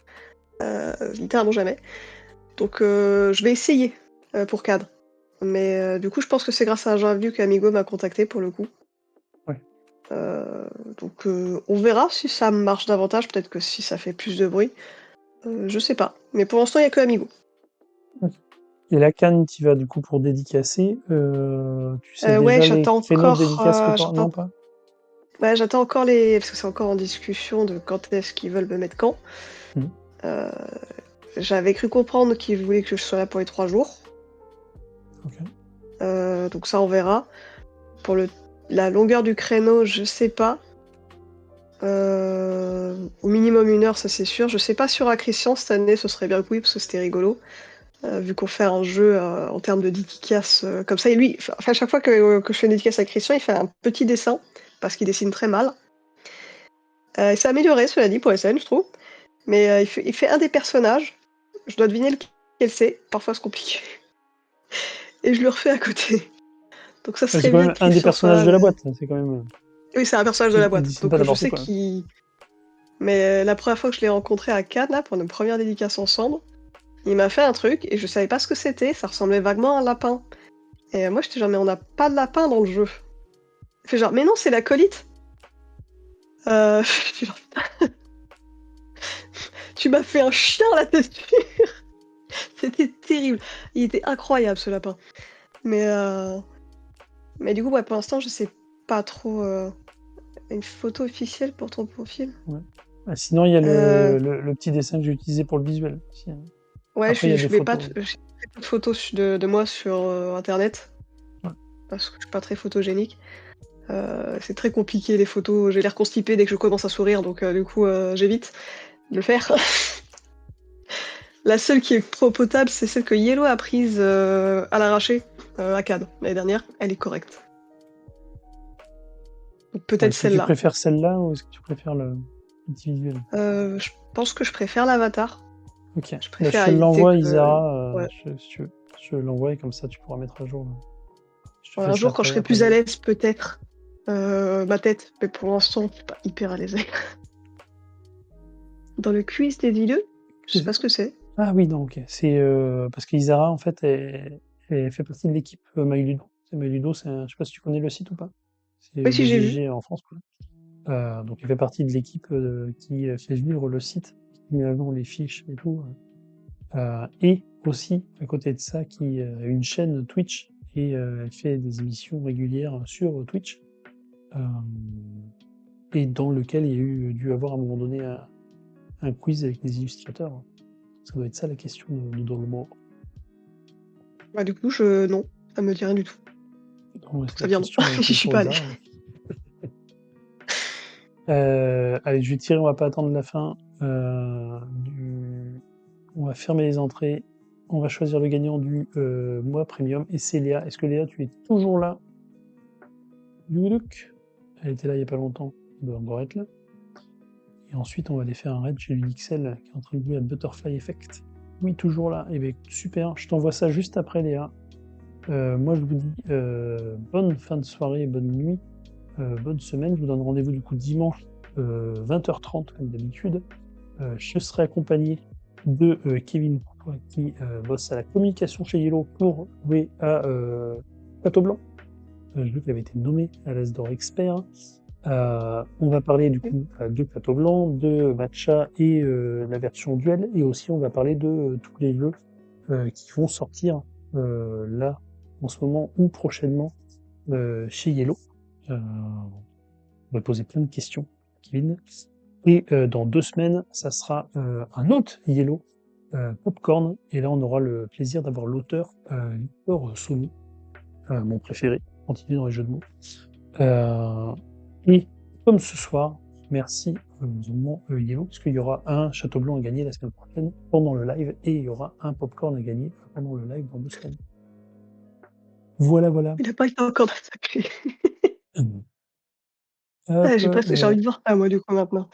Littéralement jamais. Donc je vais essayer pour cadre. Mais du coup, je pense que c'est grâce à un Jean Avenue qu'Amigo m'a contacté pour le coup. Ouais. Donc on verra si ça marche davantage, peut-être que si ça fait plus de bruit. Je sais pas. Mais pour l'instant, il n'y a que Amigo. Ok. Et la Cannes, tu vas du coup pour dédicacer. Tu sais Ouais, déjà les j'attends créneaux de encore. dédicace que tu Non, pas? Ouais, j'attends encore les. Parce que c'est encore en discussion de quand est-ce qu'ils veulent me mettre quand. Mhm. Euh, J'avais cru comprendre qu'ils voulaient que je sois là pour les 3 jours. Ok. Donc ça, on verra. Pour la longueur du créneau, je sais pas. Au minimum 1 heure, ça c'est sûr. Je sais pas sur Acrisian cette année, ce serait bien que oui, parce que c'était rigolo. Vu qu'on fait un jeu en termes de dédicace comme ça. Et lui, enfin, à chaque fois que je fais une dédicace à Christian, il fait un petit dessin, parce qu'il dessine très mal. Il s'est amélioré, cela dit, pour SN, je trouve. Mais il fait un des personnages. Je dois deviner lequel c'est. Parfois, c'est compliqué. Et je le refais à côté. Donc ça Ouais, c'est serait quand bien même que un des Christian soit personnages là. de la Mais... boîte. C'est quand même. Oui, c'est un personnage de la Il boîte. dessine Donc pas je n'importe sais quoi. qu'il. Mais la première fois que je l'ai rencontré à Cannes, là, pour notre première dédicace ensemble, il m'a fait un truc et je savais pas ce que c'était. Ça ressemblait vaguement à un lapin. Et moi, j'étais genre, mais on n'a pas de lapin dans le jeu. Il fait genre, mais non, c'est l'acolyte. Je suis genre, tu m'as fait un chien la tête. C'était terrible. Il était incroyable ce lapin. Mais, mais du coup, ouais, pour l'instant, je sais pas trop. Une photo officielle pour ton profil. Ouais. Ah, sinon, il y a Euh, le petit dessin que j'ai utilisé pour le visuel aussi, hein. ouais, Après, il y a des je mets pas photos. j'ai très peu de photos de moi sur internet Ouais. parce que je suis pas très photogénique. C'est très compliqué les photos. J'ai l'air constipée dès que je commence à sourire, donc du coup, j'évite de le faire. La seule qui est trop potable, c'est celle que Yellow a prise à l'arraché à Cannes l'année dernière. Elle est correcte. Donc Ouais, peut-être est-ce que tu celle-là. préfères celle-là ou est-ce que tu préfères le petit visuel? Je pense que je préfère l'avatar. Ok. Je Bah, je préfère te éviter l'envoie, que. Isara, Ouais. si tu veux. Je l'envoie et comme ça, tu pourras mettre à jour. Je te fais Un ça jour, quand je serai après plus à demain. l'aise, peut-être ma tête. Mais pour l'instant, je suis pas hyper à l'aise. Dans le quiz des vileux, je sais pas ce que c'est. Ah oui, donc, c'est parce qu'Isara, en fait, elle fait partie de l'équipe MyLudo. MyLudo, je sais pas si tu connais le site ou pas. C'est Oui, si j'ai vu. BGG en France, quoi. Donc, elle fait partie de l'équipe qui fait vivre le site, qui met à jour les fiches et tout. Et aussi, à côté de ça, qui a une chaîne Twitch et elle fait des émissions régulières sur Twitch. Euh, et dans lequel il y a dû avoir à un moment donné un quiz avec des illustrateurs. Ça doit être ça la question de Dolmo. Bah, du coup, non, ça me dit rien du tout. Non, c'est Ça la vient non. question J'y qui est suis pour pas allée. Isara. Allez, je vais tirer, on va pas attendre la fin. On va fermer les entrées. On va choisir le gagnant du mois premium. Et c'est Léa. Est-ce que Léa, tu es toujours là? Youlouk. Elle était là il y a pas longtemps. Elle doit encore être là. Et ensuite, on va aller faire un raid chez Unixel qui est en train de jouer à Butterfly Effect. Oui, toujours là. Eh bien, super. Je t'envoie ça juste après, Léa. Moi, je vous dis bonne fin de soirée, bonne nuit, bonne semaine. Je vous donne rendez-vous du coup dimanche 20h30 comme d'habitude. Je serai accompagné de Kevin qui bosse à la communication chez Yellow pour jouer à Plateau Blanc. Je vu qu'il avait été nommé à l'Asdor Expert. On va parler du coup de Plateau Blanc, de Matcha et la version duel, et aussi on va parler de tous les jeux qui vont sortir là en ce moment ou prochainement chez Yellow. On va poser plein de questions, Kevin. Et dans 2 semaines, ça sera un autre Yellow, Popcorn, et là on aura le plaisir d'avoir l'auteur Victor Sonou, mon préféré, continuer dans les jeux de mots. Et comme ce soir, merci mon Yellow, parce qu'il y aura un Château Blanc à gagner la semaine prochaine pendant le live, et il y aura un Popcorn à gagner pendant le live dans 2 semaines. Voilà, voilà. Il a pas été encore d'attaquer. Hop, J'ai envie de voir ça, moi, du coup, maintenant.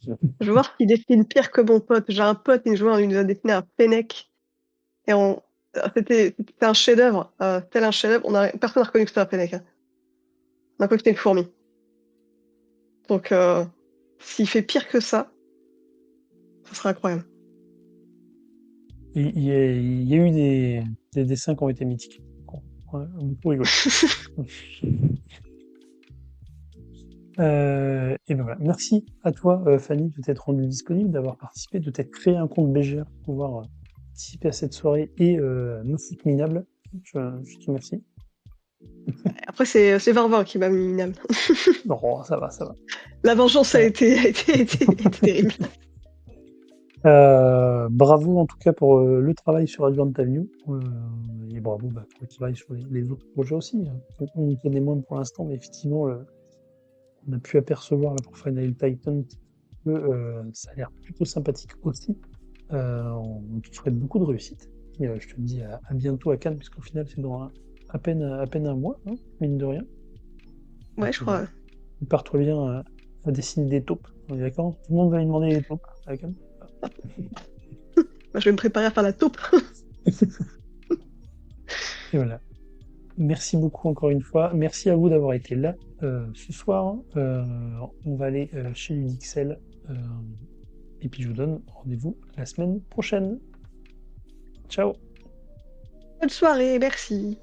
Je veux voir s'il dessine pire que mon pote. J'ai un pote, il nous a dessiné un Fennec. Et c'était un chef-d'œuvre. Tel un chef-d'œuvre. Personne n'a reconnu que c'était un Fennec. Hein. On a cru que c'était une fourmi. Donc, s'il fait pire que ça serait incroyable. il y a eu des dessins qui ont été mythiques. On a beaucoup rigolé. Et ben voilà. Merci à toi, Fanny, de t'être rendue disponible, d'avoir participé, de t'être créé un compte BGR pour pouvoir participer à cette soirée et me foutre minable. Je te remercie. Après, c'est Varvin qui m'a mis minable. Non, ça va, ça va. La vengeance a été terrible. Bravo en tout cas pour le travail sur Advent Avenue. Et bravo pour le travail sur les autres projets aussi. On connaît moins pour l'instant, mais effectivement, on a pu apercevoir là, pour Final Titan que ça a l'air plutôt sympathique aussi. On te souhaite beaucoup de réussite. Et je te dis à bientôt à Cannes, puisqu'au final, c'est dans à peine un mois, hein, mine de rien. Ouais, je crois. Prépare-toi bien à dessiner des taupes. On est d'accord? Tout le monde va lui demander des taupes à Cannes. Moi, je vais me préparer à faire la taupe. Et voilà. Merci beaucoup encore une fois. Merci à vous d'avoir été là ce soir. On va aller chez Unixel. Et puis je vous donne rendez-vous la semaine prochaine. Ciao! Bonne soirée, merci.